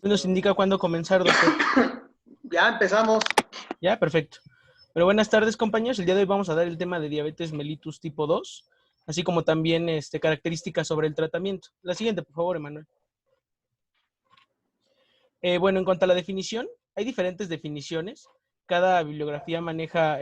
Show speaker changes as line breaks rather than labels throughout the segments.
Nos indica cuándo comenzar, doctor.
Ya empezamos.
Ya, perfecto. Pero buenas tardes, compañeros. El día de hoy vamos a dar el tema de diabetes mellitus tipo 2, así como también características sobre el tratamiento. La siguiente, por favor, Emanuel. Bueno, en cuanto a la definición, hay diferentes definiciones. Cada bibliografía maneja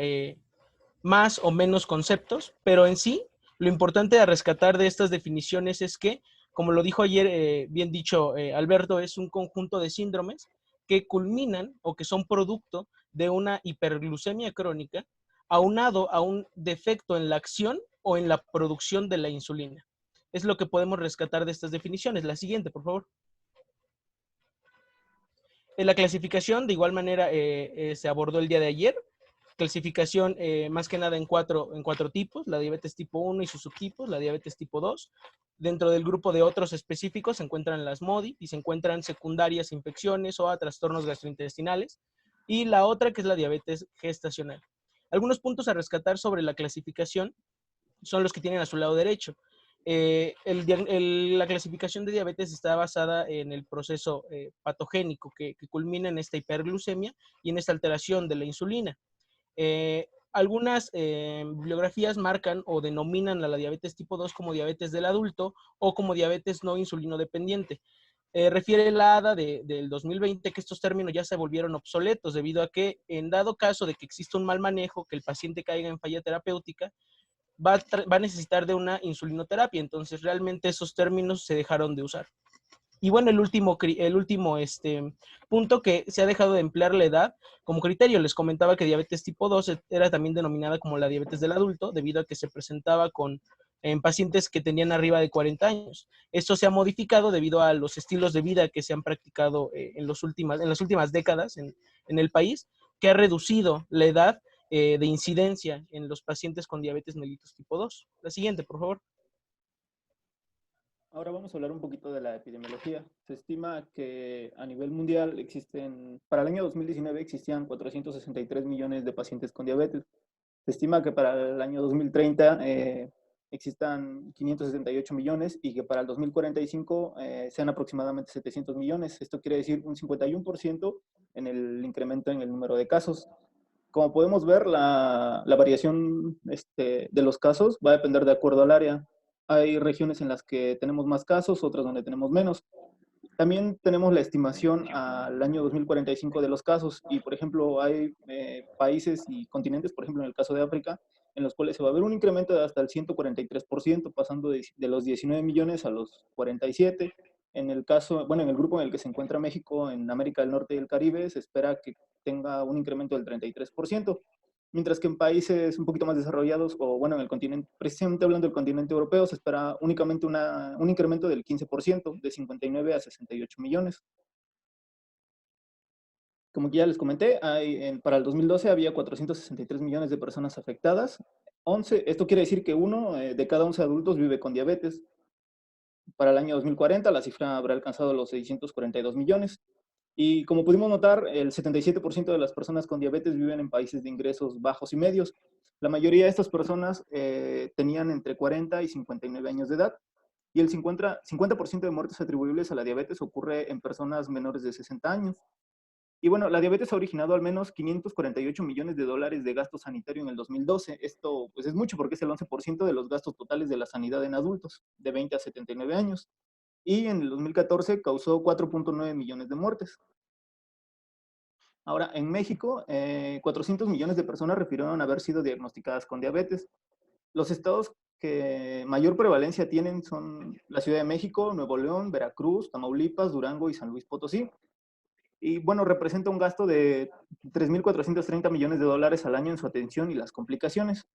más o menos conceptos, pero en sí, lo importante a rescatar de estas definiciones es que, como lo dijo ayer, bien dicho Alberto, es un conjunto de síndromes que culminan o que son producto de una hiperglucemia crónica aunado a un defecto en la acción o en la producción de la insulina. Es lo que podemos rescatar de estas definiciones. La siguiente, por favor. En la clasificación, de igual manera, se abordó el día de ayer. Clasificación más que nada en cuatro tipos, la diabetes tipo 1 y sus subtipos, la diabetes tipo 2. Dentro del grupo de otros específicos se encuentran las MODI y se encuentran secundarias infecciones o a trastornos gastrointestinales. Y la otra que es la diabetes gestacional. Algunos puntos a rescatar sobre la clasificación son los que tienen a su lado derecho. La clasificación de diabetes está basada en el proceso patogénico que culmina en esta hiperglucemia y en esta alteración de la insulina. Algunas bibliografías marcan o denominan a la diabetes tipo 2 como diabetes del adulto o como diabetes no insulino dependiente. Refiere la ADA del 2020 que estos términos ya se volvieron obsoletos debido a que en dado caso de que exista un mal manejo, que el paciente caiga en falla terapéutica, va a necesitar de una insulinoterapia. Entonces realmente esos términos se dejaron de usar. Y bueno, el último punto que se ha dejado de emplear la edad como criterio. Les comentaba que diabetes tipo 2 era también denominada como la diabetes del adulto debido a que se presentaba en pacientes que tenían arriba de 40 años. Esto se ha modificado debido a los estilos de vida que se han practicado en las últimas décadas en el país, que ha reducido la edad de incidencia en los pacientes con diabetes mellitus tipo 2. La siguiente, por favor.
Ahora vamos a hablar un poquito de la epidemiología. Se estima que a nivel mundial para el año 2019 existían 463 millones de pacientes con diabetes. Se estima que para el año 2030 existan 568 millones y que para el 2045 sean aproximadamente 700 millones. Esto quiere decir un 51% en el incremento en el número de casos. Como podemos ver, la variación de los casos va a depender de acuerdo al área. Hay regiones en las que tenemos más casos, otras donde tenemos menos. También tenemos la estimación al año 2045 de los casos y, por ejemplo, hay países y continentes, por ejemplo, en el caso de África, en los cuales se va a ver un incremento de hasta el 143%, pasando de los 19 millones a los 47. En el grupo en el que se encuentra México, en América del Norte y el Caribe, se espera que tenga un incremento del 33%, mientras que en países un poquito más desarrollados, o bueno, en el continente, precisamente hablando del continente europeo, se espera únicamente un incremento del 15%, de 59 a 68 millones. Como ya les comenté, para el 2012 había 463 millones de personas afectadas. Esto quiere decir que uno de cada 11 adultos vive con diabetes. Para el año 2040 la cifra habrá alcanzado los 642 millones. Y como pudimos notar, el 77% de las personas con diabetes viven en países de ingresos bajos y medios. La mayoría de estas personas tenían entre 40 y 59 años de edad. Y el 50% de muertes atribuibles a la diabetes ocurre en personas menores de 60 años. Y bueno, la diabetes ha originado al menos 548 millones de dólares de gasto sanitario en el 2012. Esto pues es mucho porque es el 11% de los gastos totales de la sanidad en adultos de 20 a 79 años. Y en el 2014 causó 4.9 millones de muertes. Ahora, en México, 400 millones de personas refirieron haber sido diagnosticadas con diabetes. Los estados que mayor prevalencia tienen son la Ciudad de México, Nuevo León, Veracruz, Tamaulipas, Durango y San Luis Potosí. Y bueno, representa un gasto de 3.430 millones de dólares al año en su atención y las complicaciones.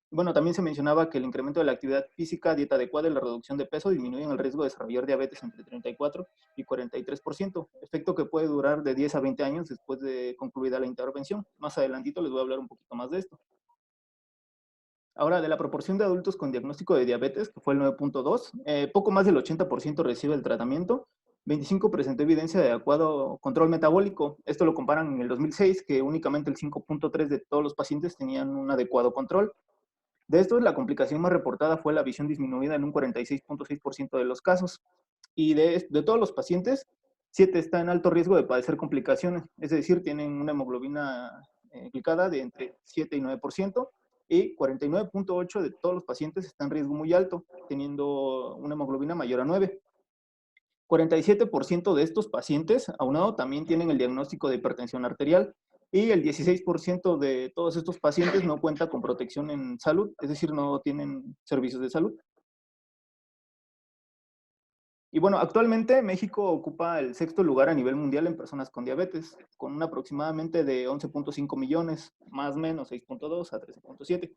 Bueno, también se mencionaba que el incremento de la actividad física, dieta adecuada y la reducción de peso disminuyen el riesgo de desarrollar diabetes entre 34 y 43%, efecto que puede durar de 10 a 20 años después de concluida la intervención. Más adelantito les voy a hablar un poquito más de esto. Ahora, de la proporción de adultos con diagnóstico de diabetes, que fue el 9.2, poco más del 80% recibe el tratamiento, 25 presentó evidencia de adecuado control metabólico. Esto lo comparan en el 2006, que únicamente el 5.3 de todos los pacientes tenían un adecuado control. De estos, la complicación más reportada fue la visión disminuida en un 46.6% de los casos. Y de todos los pacientes, 7 está en alto riesgo de padecer complicaciones, es decir, tienen una hemoglobina glicada de entre 7 y 9%, y 49.8% de todos los pacientes están en riesgo muy alto, teniendo una hemoglobina mayor a 9. 47% de estos pacientes, aunado, también tienen el diagnóstico de hipertensión arterial, y el 16% de todos estos pacientes no cuenta con protección en salud, es decir, no tienen servicios de salud. Y bueno, actualmente México ocupa el 6º lugar a nivel mundial en personas con diabetes, con un aproximadamente de 11.5 millones, más o menos 6.2 a 13.7.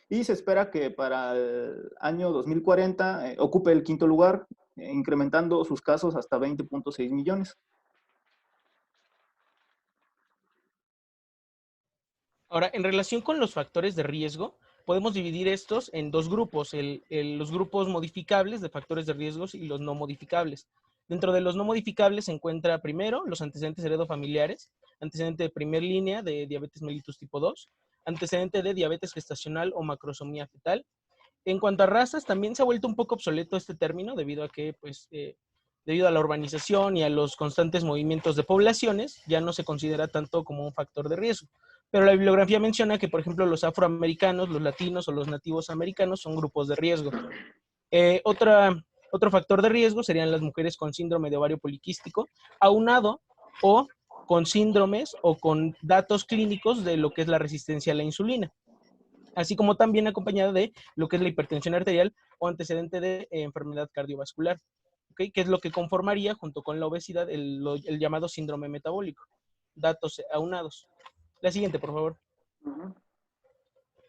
Y se espera que para el año 2040 ocupe el 5º lugar, incrementando sus casos hasta 20.6 millones.
Ahora, en relación con los factores de riesgo, podemos dividir estos en dos grupos, los grupos modificables de factores de riesgos y los no modificables. Dentro de los no modificables se encuentra primero los antecedentes heredofamiliares, antecedente de primer línea de diabetes mellitus tipo 2, antecedente de diabetes gestacional o macrosomía fetal. En cuanto a razas, también se ha vuelto un poco obsoleto este término debido a que, debido a la urbanización y a los constantes movimientos de poblaciones, ya no se considera tanto como un factor de riesgo. Pero la bibliografía menciona que, por ejemplo, los afroamericanos, los latinos o los nativos americanos son grupos de riesgo. Otro factor de riesgo serían las mujeres con síndrome de ovario poliquístico, aunado o con síndromes o con datos clínicos de lo que es la resistencia a la insulina, así como también acompañada de lo que es la hipertensión arterial o antecedente de enfermedad cardiovascular, ¿okay? Que es lo que conformaría, junto con la obesidad, el llamado síndrome metabólico. Datos aunados. La siguiente, por favor.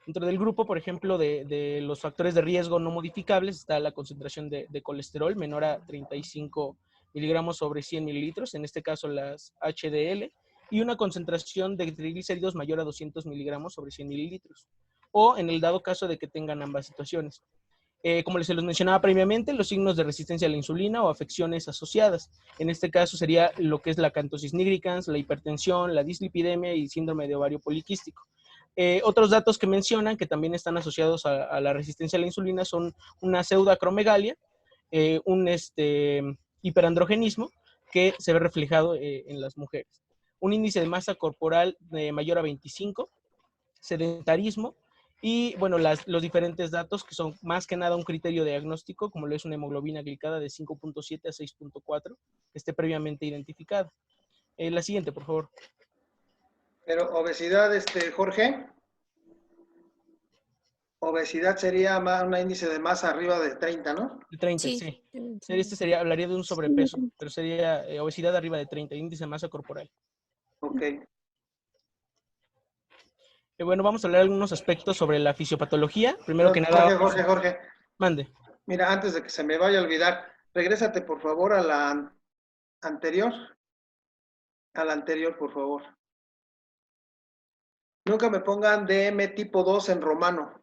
Dentro del grupo, por ejemplo, de los factores de riesgo no modificables está la concentración de colesterol menor a 35 miligramos sobre 100 mililitros, en este caso las HDL, y una concentración de triglicéridos mayor a 200 miligramos sobre 100 mililitros, o en el dado caso de que tengan ambas situaciones. Como se los mencionaba previamente, los signos de resistencia a la insulina o afecciones asociadas. En este caso sería lo que es la acanthosis nigricans, la hipertensión, la dislipidemia y síndrome de ovario poliquístico. Otros datos que mencionan que también están asociados a la resistencia a la insulina son una pseudoacromegalia, un hiperandrogenismo que se ve reflejado en las mujeres. Un índice de masa corporal mayor a 25, sedentarismo, y bueno, los diferentes datos que son más que nada un criterio diagnóstico, como lo es una hemoglobina glicada de 5.7 a 6.4, que esté previamente identificada. La siguiente, por favor.
Pero obesidad, Jorge, obesidad sería un índice de masa arriba de 30, ¿no?
De 30, sí. Hablaría de un sobrepeso, pero sería obesidad arriba de 30, índice de masa corporal.
Ok.
Bueno, vamos a hablar algunos aspectos sobre la fisiopatología. Primero que nada,
Jorge.
Mande.
Mira, antes de que se me vaya a olvidar, regrésate por favor a la anterior. A la anterior, por favor. Nunca me pongan DM tipo 2 en romano.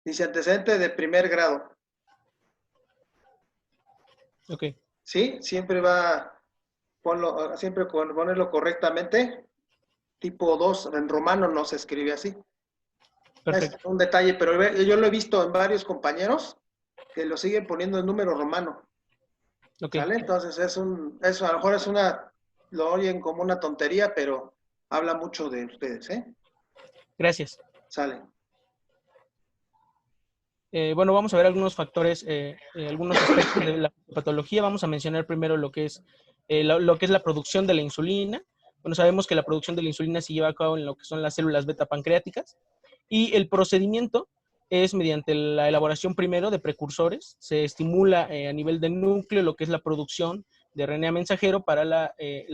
Dice antecedente de primer grado.
Ok.
¿Sí? Siempre siempre ponerlo correctamente. Tipo 2 en romano no se escribe así.
Perfecto.
Es un detalle, pero yo lo he visto en varios compañeros que lo siguen poniendo en número romano.
Okay.
¿Sale? Entonces eso a lo mejor lo oyen como una tontería, pero habla mucho de ustedes, ¿eh?
Gracias.
Sale.
Bueno, vamos a ver algunos factores, algunos aspectos de la patología. Vamos a mencionar primero lo que es la producción de la insulina. Bueno, sabemos que la producción de la insulina se lleva a cabo en lo que son las células beta pancreáticas, y el procedimiento es mediante la elaboración primero de precursores. Se estimula a nivel del núcleo lo que es la producción de RNA mensajero para la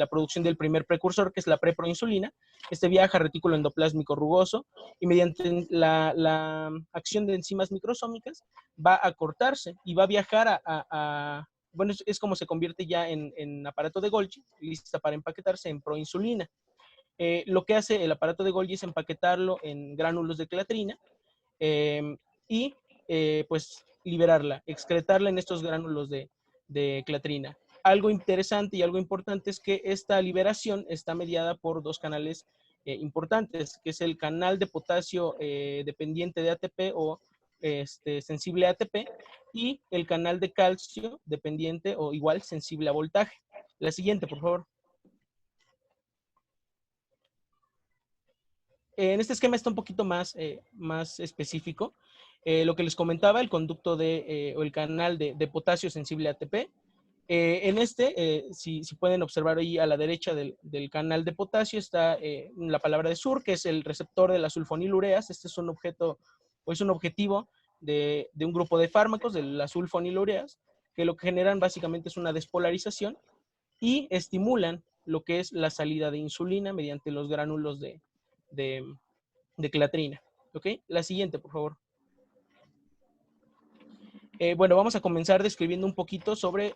producción del primer precursor, que es la preproinsulina. Este viaja a retículo endoplásmico rugoso y mediante la acción de enzimas microsómicas va a cortarse y va a viajar bueno, es como se convierte ya en aparato de Golgi, lista para empaquetarse en proinsulina. Lo que hace el aparato de Golgi es empaquetarlo en gránulos de clatrina y pues liberarla, excretarla en estos gránulos de clatrina. Algo interesante y algo importante es que esta liberación está mediada por dos canales importantes, que es el canal de potasio dependiente de ATP o sensible a ATP, y el canal de calcio dependiente o igual sensible a voltaje. La siguiente, por favor. En este esquema está un poquito más, más específico. Lo que les comentaba, el conducto o el canal de potasio sensible a ATP. En este, si pueden observar ahí a la derecha del canal de potasio, está la palabra de sur, que es el receptor de las sulfonilureas. Este es un objeto, o es un objetivo de un grupo de fármacos, de las sulfonilureas, que lo que generan básicamente es una despolarización y estimulan lo que es la salida de insulina mediante los gránulos de clatrina. ¿Ok? La siguiente, por favor. Bueno, vamos a comenzar describiendo un poquito sobre,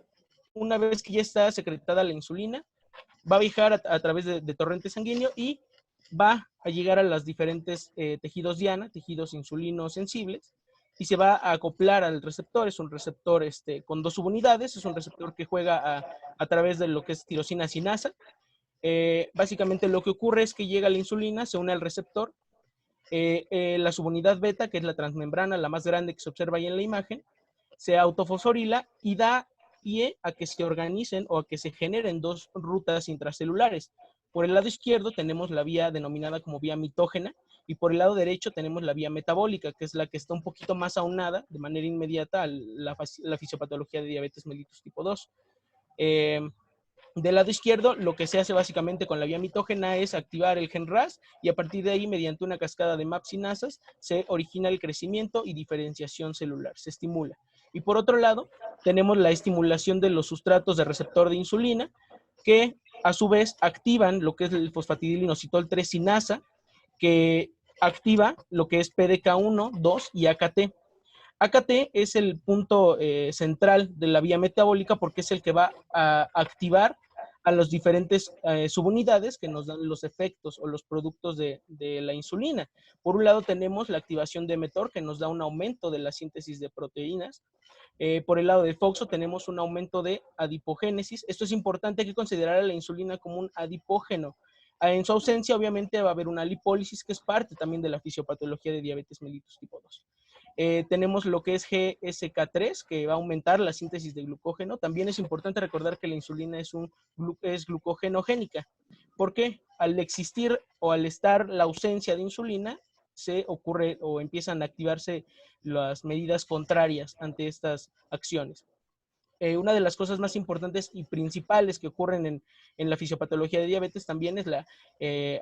una vez que ya está secretada la insulina, va a viajar a través de torrente sanguíneo y va a llegar a los diferentes tejidos diana, tejidos insulinos sensibles, y se va a acoplar al receptor. Es un receptor con dos subunidades, es un receptor que juega a través de lo que es tirosina sinasa. Básicamente lo que ocurre es que llega la insulina, se une al receptor, la subunidad beta, que es la transmembrana, la más grande que se observa ahí en la imagen, se autofosforila y da pie a que se organicen o a que se generen dos rutas intracelulares. Por el lado izquierdo tenemos la vía denominada como vía mitógena y por el lado derecho tenemos la vía metabólica, que es la que está un poquito más aunada de manera inmediata a la fisiopatología de diabetes mellitus tipo 2. Del lado izquierdo, lo que se hace básicamente con la vía mitógena es activar el gen RAS y a partir de ahí, mediante una cascada de MAP sinasas, se origina el crecimiento y diferenciación celular, se estimula. Y por otro lado, tenemos la estimulación de los sustratos de receptor de insulina, que a su vez activan lo que es el fosfatidilinositol 3 sinasa, que activa lo que es PDK1, 2 y AKT. AKT es el punto central de la vía metabólica porque es el que va a activar a las diferentes subunidades que nos dan los efectos o los productos de la insulina. Por un lado tenemos la activación de mTOR, que nos da un aumento de la síntesis de proteínas. Por el lado de FOXO tenemos un aumento de adipogénesis. Esto es importante, hay que considerar a la insulina como un adipógeno. En su ausencia, obviamente, va a haber una lipólisis, que es parte también de la fisiopatología de diabetes mellitus tipo 2. Tenemos lo que es GSK3, que va a aumentar la síntesis de glucógeno. También es importante recordar que la insulina es glucogenogénica. ¿Por qué? Al existir o al estar la ausencia de insulina, se ocurre o empiezan a activarse las medidas contrarias ante estas acciones. Una de las cosas más importantes y principales que ocurren en la fisiopatología de diabetes también es la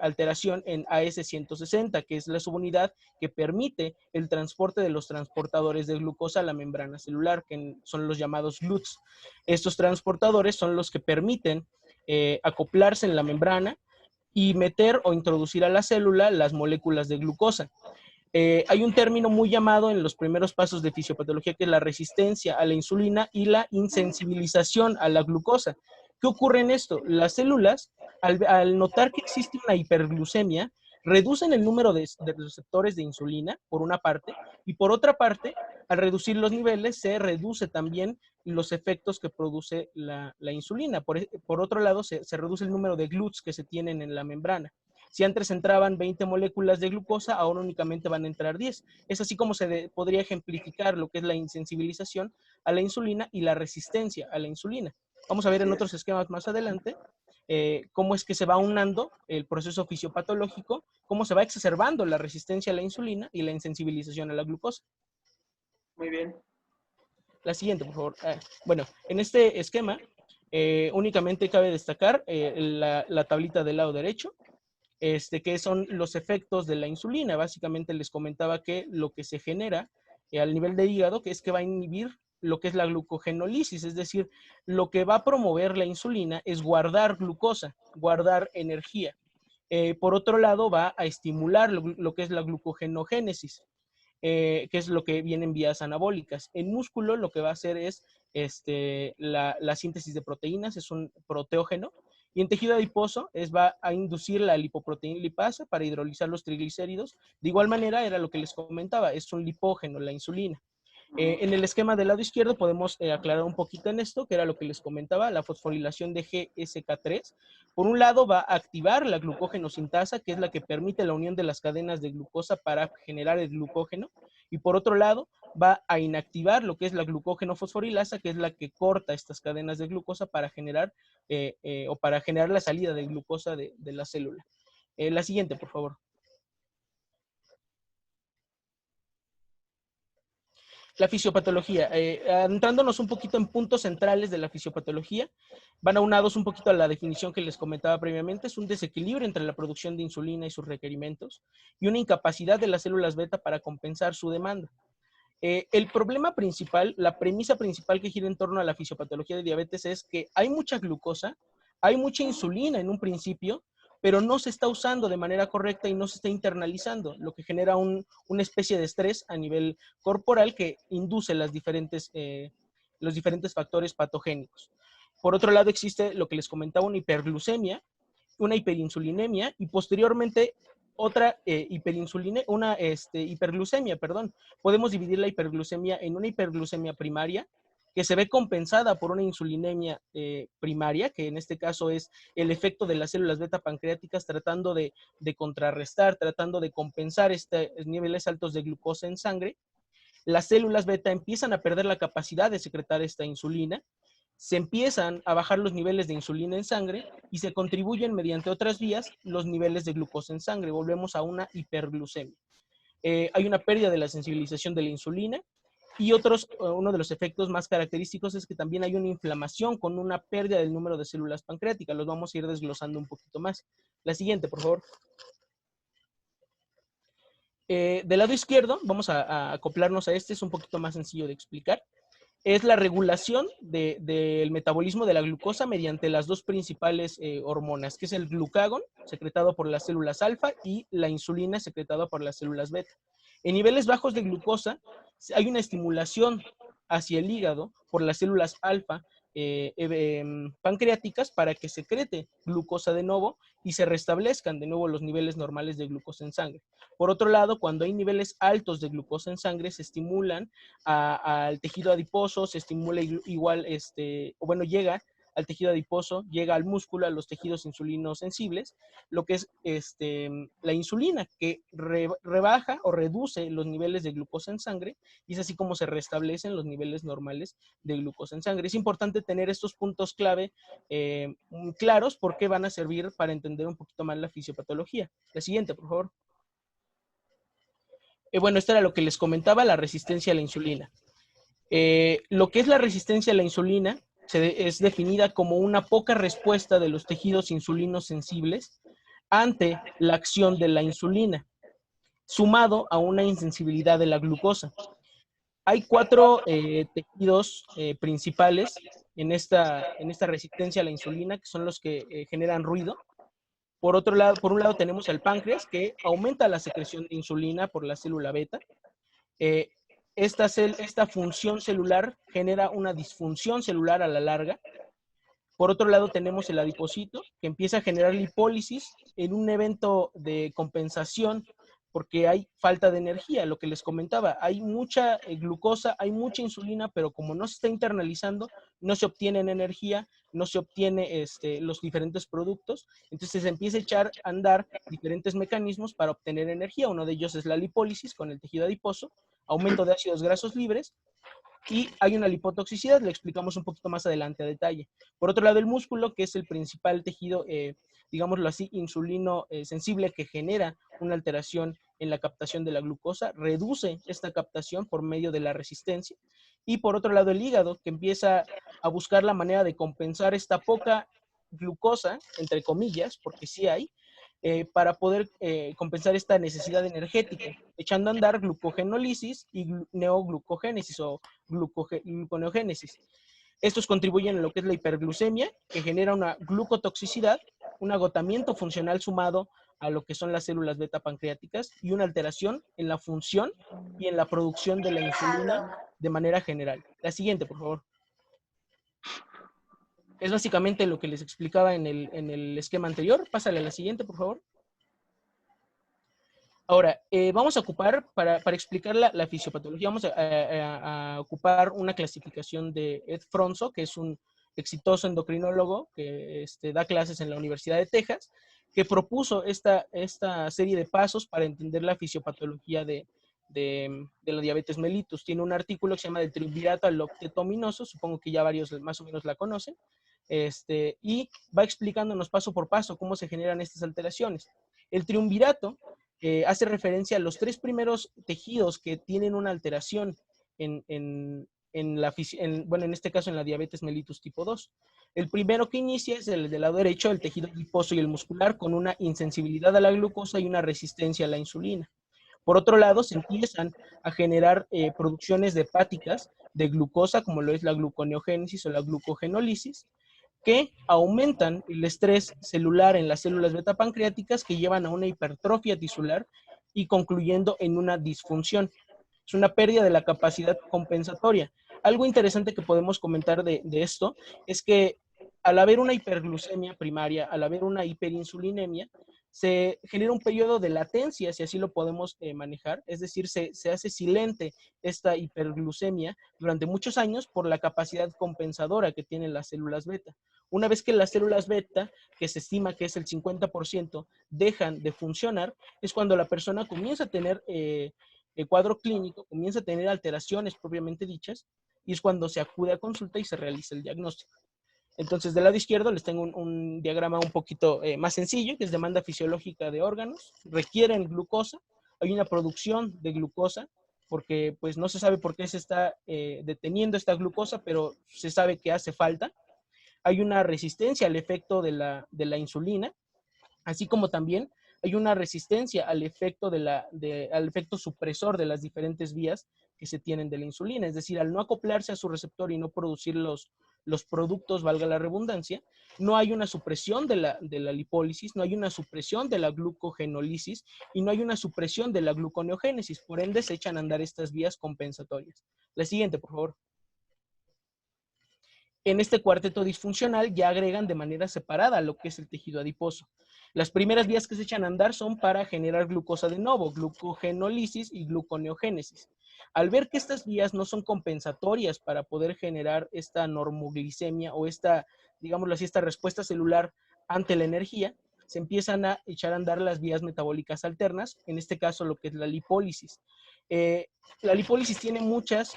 alteración en AS160, que es la subunidad que permite el transporte de los transportadores de glucosa a la membrana celular, que son los llamados GLUTs. Estos transportadores son los que permiten acoplarse en la membrana y meter o introducir a la célula las moléculas de glucosa. Hay un término muy llamado en los primeros pasos de fisiopatología que es la resistencia a la insulina y la insensibilización a la glucosa. ¿Qué ocurre en esto? Las células, al notar que existe una hiperglucemia, reducen el número de receptores de insulina, por una parte, y por otra parte, al reducir los niveles, se reduce también los efectos que produce la insulina. Por otro lado, se reduce el número de GLUTs que se tienen en la membrana. Si antes entraban 20 moléculas de glucosa, ahora únicamente van a entrar 10. Es así como se podría ejemplificar lo que es la insensibilización a la insulina y la resistencia a la insulina. Vamos a ver en otros esquemas más adelante cómo es que se va aunando el proceso fisiopatológico, cómo se va exacerbando la resistencia a la insulina y la insensibilización a la glucosa.
Muy bien.
La siguiente, por favor. Bueno, en este esquema únicamente cabe destacar la tablita del lado derecho, que son los efectos de la insulina. Básicamente les comentaba que lo que se genera al nivel de hígado, que es que va a inhibir lo que es la glucogenólisis, es decir, lo que va a promover la insulina es guardar glucosa, guardar energía. Por otro lado, va a estimular lo que es la glucogenogénesis, que es lo que viene en vías anabólicas. En músculo lo que va a hacer es la síntesis de proteínas, es un proteógeno, y en tejido adiposo va a inducir la lipoproteína lipasa para hidrolizar los triglicéridos. De igual manera, era lo que les comentaba, es un lipógeno, la insulina. En el esquema del lado izquierdo podemos aclarar un poquito en esto, que era lo que les comentaba, la fosforilación de GSK3. Por un lado va a activar la glucógeno-sintasa, que es la que permite la unión de las cadenas de glucosa para generar el glucógeno. Y por otro lado va a inactivar lo que es la glucógeno-fosforilasa, que es la que corta estas cadenas de glucosa para generar la salida de glucosa de la célula. La siguiente, por favor. La fisiopatología. Entrándonos un poquito en puntos centrales de la fisiopatología, van aunados un poquito a la definición que les comentaba previamente. Es un desequilibrio entre la producción de insulina y sus requerimientos y una incapacidad de las células beta para compensar su demanda. El problema principal, la premisa principal que gira en torno a la fisiopatología de diabetes es que hay mucha glucosa, hay mucha insulina en un principio, pero no se está usando de manera correcta y no se está internalizando, lo que genera una especie de estrés a nivel corporal que induce los diferentes factores patogénicos. Por otro lado, existe lo que les comentaba, una hiperglucemia, una hiperinsulinemia y posteriormente otra hiperglucemia, perdón. Podemos dividir la hiperglucemia en una hiperglucemia primaria, que se ve compensada por una insulinemia primaria, que en este caso es el efecto de las células beta pancreáticas tratando de contrarrestar, tratando de compensar estos niveles altos de glucosa en sangre. Las células beta empiezan a perder la capacidad de secretar esta insulina, se empiezan a bajar los niveles de insulina en sangre y se contribuyen mediante otras vías los niveles de glucosa en sangre. Volvemos a una hiperglucemia. Hay una pérdida de la sensibilización de la insulina y uno de los efectos más característicos es que también hay una inflamación con una pérdida del número de células pancreáticas. Los vamos a ir desglosando un poquito más. La siguiente, por favor. Del lado izquierdo, vamos a acoplarnos a este, es un poquito más sencillo de explicar. Es la regulación del metabolismo de la glucosa mediante las dos principales hormonas, que es el glucagón, secretado por las células alfa, y la insulina, secretada por las células beta. En niveles bajos de glucosa, hay una estimulación hacia el hígado por las células alfa pancreáticas para que secrete glucosa de nuevo y se restablezcan de nuevo los niveles normales de glucosa en sangre. Por otro lado, cuando hay niveles altos de glucosa en sangre, se estimulan al tejido adiposo, se estimula igual, llega al tejido adiposo, llega al músculo, a los tejidos insulinos sensibles, lo que es la insulina, que rebaja o reduce los niveles de glucosa en sangre, y es así como se restablecen los niveles normales de glucosa en sangre. Es importante tener estos puntos clave claros porque van a servir para entender un poquito más la fisiopatología. La siguiente, por favor. Bueno, esto era lo que les comentaba, la resistencia a la insulina. Lo que es la resistencia a la insulina es definida como una poca respuesta de los tejidos insulinos sensibles ante la acción de la insulina, sumado a una insensibilidad de la glucosa. Hay 4 tejidos principales en esta resistencia a la insulina, que son los que generan ruido. Por un lado tenemos el páncreas, que aumenta la secreción de insulina por la célula beta. Esta función celular genera una disfunción celular a la larga. Por otro lado tenemos el adipocito, que empieza a generar lipólisis en un evento de compensación porque hay falta de energía, lo que les comentaba, hay mucha glucosa, hay mucha insulina, pero como no se está internalizando, no se obtiene energía, no se obtiene los diferentes productos, entonces se empieza a echar a andar diferentes mecanismos para obtener energía. Uno de ellos es la lipólisis con el tejido adiposo, aumento de ácidos grasos libres, y hay una lipotoxicidad, lo explicamos un poquito más adelante a detalle. Por otro lado, el músculo, que es el principal tejido, digámoslo así, insulino sensible, que genera una alteración en la captación de la glucosa, reduce esta captación por medio de la resistencia. Y por otro lado, el hígado, que empieza a buscar la manera de compensar esta poca glucosa, entre comillas, porque sí hay, para poder compensar esta necesidad energética, echando a andar glucogenólisis y neoglucogénesis o gluconeogénesis. Estos contribuyen a lo que es la hiperglucemia, que genera una glucotoxicidad, un agotamiento funcional sumado a lo que son las células beta pancreáticas y una alteración en la función y en la producción de la insulina de manera general. La siguiente, por favor. Es básicamente lo que les explicaba en el esquema anterior. Pásale a la siguiente, por favor. Ahora, vamos a ocupar, para explicar la fisiopatología, vamos a ocupar una clasificación de Ed Fronzo, que es un exitoso endocrinólogo que da clases en la Universidad de Texas, que propuso esta serie de pasos para entender la fisiopatología de la diabetes mellitus. Tiene un artículo que se llama del triunvirato al octeto ominoso, supongo que ya varios más o menos la conocen, y va explicándonos paso por paso cómo se generan estas alteraciones. El triunvirato hace referencia a los 3 primeros tejidos que tienen una alteración en este caso en la diabetes mellitus tipo 2. El primero que inicia es el del lado derecho, el tejido adiposo y el muscular, con una insensibilidad a la glucosa y una resistencia a la insulina. Por otro lado, se empiezan a generar producciones hepáticas de glucosa, como lo es la gluconeogénesis o la glucogenólisis, que aumentan el estrés celular en las células betapancreáticas, que llevan a una hipertrofia tisular y concluyendo en una disfunción. Es una pérdida de la capacidad compensatoria. Algo interesante que podemos comentar de esto es que al haber una hiperglucemia primaria, al haber una hiperinsulinemia, se genera un periodo de latencia, si así lo podemos manejar, es decir, se hace silente esta hiperglucemia durante muchos años por la capacidad compensadora que tienen las células beta. Una vez que las células beta, que se estima que es el 50%, dejan de funcionar, es cuando la persona comienza a tener el cuadro clínico, comienza a tener alteraciones propiamente dichas, y es cuando se acude a consulta y se realiza el diagnóstico. Entonces, del lado izquierdo les tengo un diagrama un poquito más sencillo, que es demanda fisiológica de órganos. Requieren glucosa, hay una producción de glucosa, porque pues no se sabe por qué se está deteniendo esta glucosa, pero se sabe que hace falta. Hay una resistencia al efecto de la insulina, así como también hay una resistencia al efecto, al efecto supresor de las diferentes vías que se tienen de la insulina. Es decir, al no acoplarse a su receptor y no producir los productos, valga la redundancia, no hay una supresión de la lipólisis, no hay una supresión de la glucogenólisis y no hay una supresión de la gluconeogénesis. Por ende, se echan a andar estas vías compensatorias. La siguiente, por favor. En este cuarteto disfuncional ya agregan de manera separada lo que es el tejido adiposo. Las primeras vías que se echan a andar son para generar glucosa de nuevo, glucogenólisis y gluconeogénesis. Al ver que estas vías no son compensatorias para poder generar esta normoglicemia o esta, digámoslo así, esta respuesta celular ante la energía, se empiezan a echar a andar las vías metabólicas alternas, en este caso lo que es la lipólisis. La lipólisis tiene muchas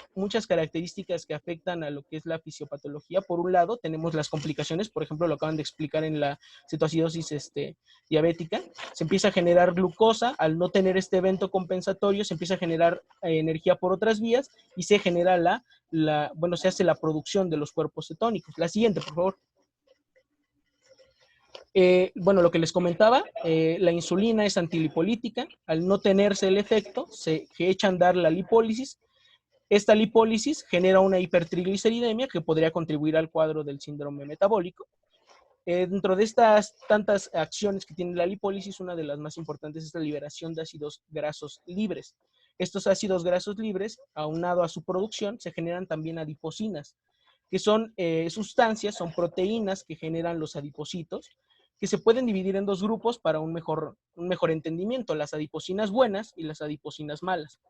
características que afectan a lo que es la fisiopatología. Por un lado, tenemos las complicaciones, por ejemplo, lo acaban de explicar en la cetoacidosis diabética. Se empieza a generar glucosa, al no tener este evento compensatorio, se empieza a generar energía por otras vías y se genera se hace la producción de los cuerpos cetónicos. La siguiente, por favor. Lo que les comentaba, la insulina es antilipolítica. Al no tenerse el efecto, se echa a andar la lipólisis. Esta lipólisis genera una hipertrigliceridemia que podría contribuir al cuadro del síndrome metabólico. Dentro de estas tantas acciones que tiene la lipólisis, una de las más importantes es la liberación de ácidos grasos libres. Estos ácidos grasos libres, aunado a su producción, se generan también adipocinas, que son sustancias, son proteínas que generan los adipocitos, que se pueden dividir en 2 grupos para un mejor entendimiento, las adipocinas buenas y las adipocinas malas.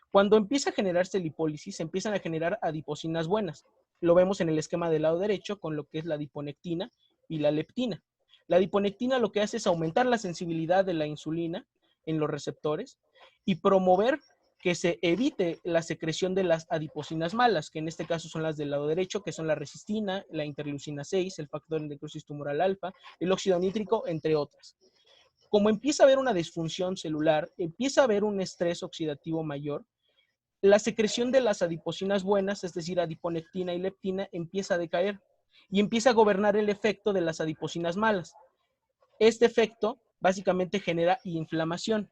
Cuando empieza a generarse lipólisis, se empiezan a generar adipocinas buenas. Lo vemos en el esquema del lado derecho con lo que es la adiponectina y la leptina. La adiponectina lo que hace es aumentar la sensibilidad de la insulina en los receptores y promover que se evite la secreción de las adipocinas malas, que en este caso son las del lado derecho, que son la resistina, la interleucina 6, el factor de necrosis tumoral alfa, el óxido nítrico, entre otras. Como empieza a haber una disfunción celular, empieza a haber un estrés oxidativo mayor, la secreción de las adipocinas buenas, es decir, adiponectina y leptina, empieza a decaer y empieza a gobernar el efecto de las adipocinas malas. Este efecto básicamente genera inflamación.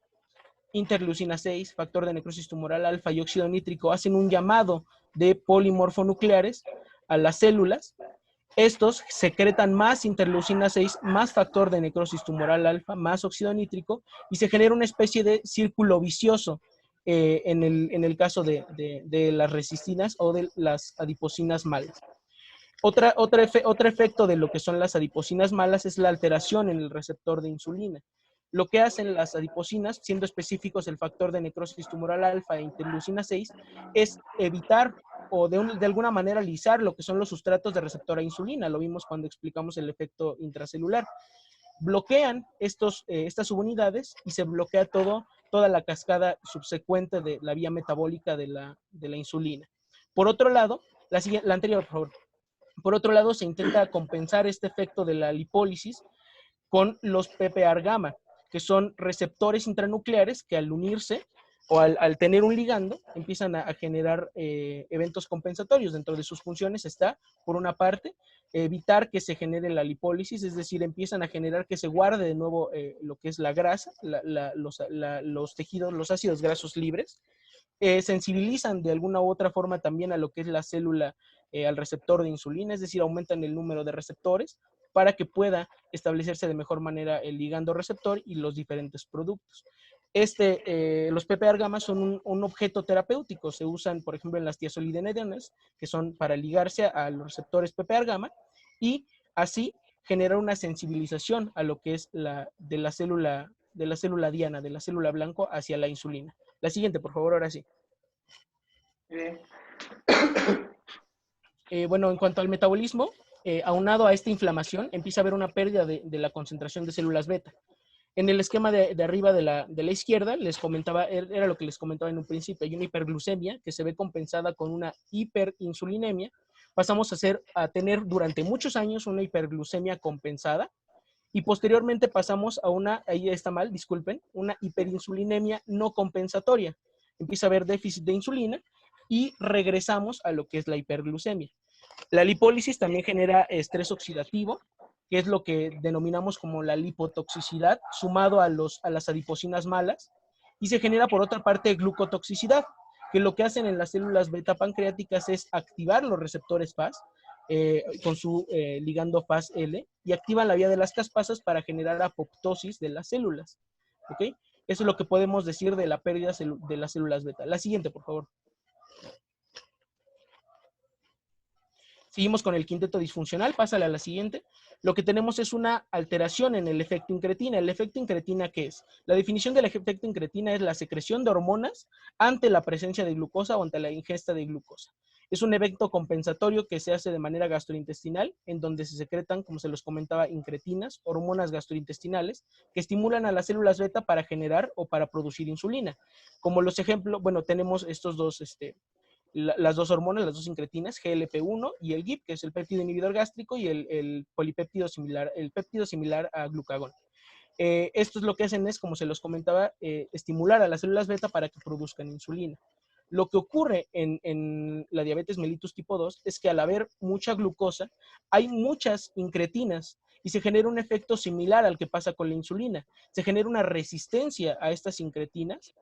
Interleucina 6, factor de necrosis tumoral alfa y óxido nítrico hacen un llamado de polimorfonucleares a las células. Estos secretan más interleucina 6, más factor de necrosis tumoral alfa, más óxido nítrico, y se genera una especie de círculo vicioso en el caso de las resistinas o de las adipocinas malas. Otro efecto de lo que son las adipocinas malas es la alteración en el receptor de insulina. Lo que hacen las adiposinas, siendo específicos el factor de necrosis tumoral alfa e interleucina 6, es evitar o de alguna manera lisar lo que son los sustratos de receptor a insulina. Lo vimos cuando explicamos el efecto intracelular. Bloquean estas subunidades y se bloquea toda la cascada subsecuente de la vía metabólica de la insulina. Por otro lado, la anterior, por favor. Por otro lado, se intenta compensar este efecto de la lipólisis con los PPAR gamma, que son receptores intranucleares que al unirse o al tener un ligando empiezan a generar eventos compensatorios. Dentro de sus funciones está, por una parte, evitar que se genere la lipólisis, es decir, empiezan a generar que se guarde de nuevo lo que es la grasa, los tejidos, los ácidos grasos libres, sensibilizan de alguna u otra forma también a lo que es la célula, al receptor de insulina, es decir, aumentan el número de receptores para que pueda establecerse de mejor manera el ligando receptor y los diferentes productos. Los PPAR gamma son un objeto terapéutico, se usan, por ejemplo, en las tiazolidinedianas, que son para ligarse a los receptores PPAR gamma, y así generar una sensibilización a lo que es de la célula diana, de la célula blanco hacia la insulina. La siguiente, por favor, ahora sí. Bueno, en cuanto al metabolismo, aunado a esta inflamación, empieza a haber una pérdida de la concentración de células beta. En el esquema de arriba de la izquierda, les comentaba, era lo que les comentaba en un principio, hay una hiperglucemia que se ve compensada con una hiperinsulinemia. Pasamos a tener durante muchos años una hiperglucemia compensada y posteriormente pasamos a ahí está mal, disculpen, una hiperinsulinemia no compensatoria. Empieza a haber déficit de insulina y regresamos a lo que es la hiperglucemia. La lipólisis también genera estrés oxidativo, que es lo que denominamos como la lipotoxicidad, sumado a las adiposinas malas, y se genera por otra parte glucotoxicidad, que lo que hacen en las células beta pancreáticas es activar los receptores FAS con su ligando FAS-L y activan la vía de las caspasas para generar apoptosis de las células. ¿Ok? Eso es lo que podemos decir de la pérdida de las células beta. La siguiente, por favor. Seguimos con el quinteto disfuncional, pásale a la siguiente. Lo que tenemos es una alteración en el efecto incretina. ¿El efecto incretina qué es? La definición del efecto incretina es la secreción de hormonas ante la presencia de glucosa o ante la ingesta de glucosa. Es un evento compensatorio que se hace de manera gastrointestinal, en donde se secretan, como se los comentaba, incretinas, hormonas gastrointestinales, que estimulan a las células beta para generar o para producir insulina. Como los ejemplos, bueno, tenemos estos dos, las dos hormonas, las dos incretinas, GLP-1 y el GIP, que es el péptido inhibidor gástrico, y el polipéptido similar, el péptido similar a glucagón. Esto es lo que hacen es, como se los comentaba, estimular a las células beta para que produzcan insulina. Lo que ocurre en la diabetes mellitus tipo 2 es que al haber mucha glucosa, hay muchas incretinas y se genera un efecto similar al que pasa con la insulina. Se genera una resistencia a estas incretinas,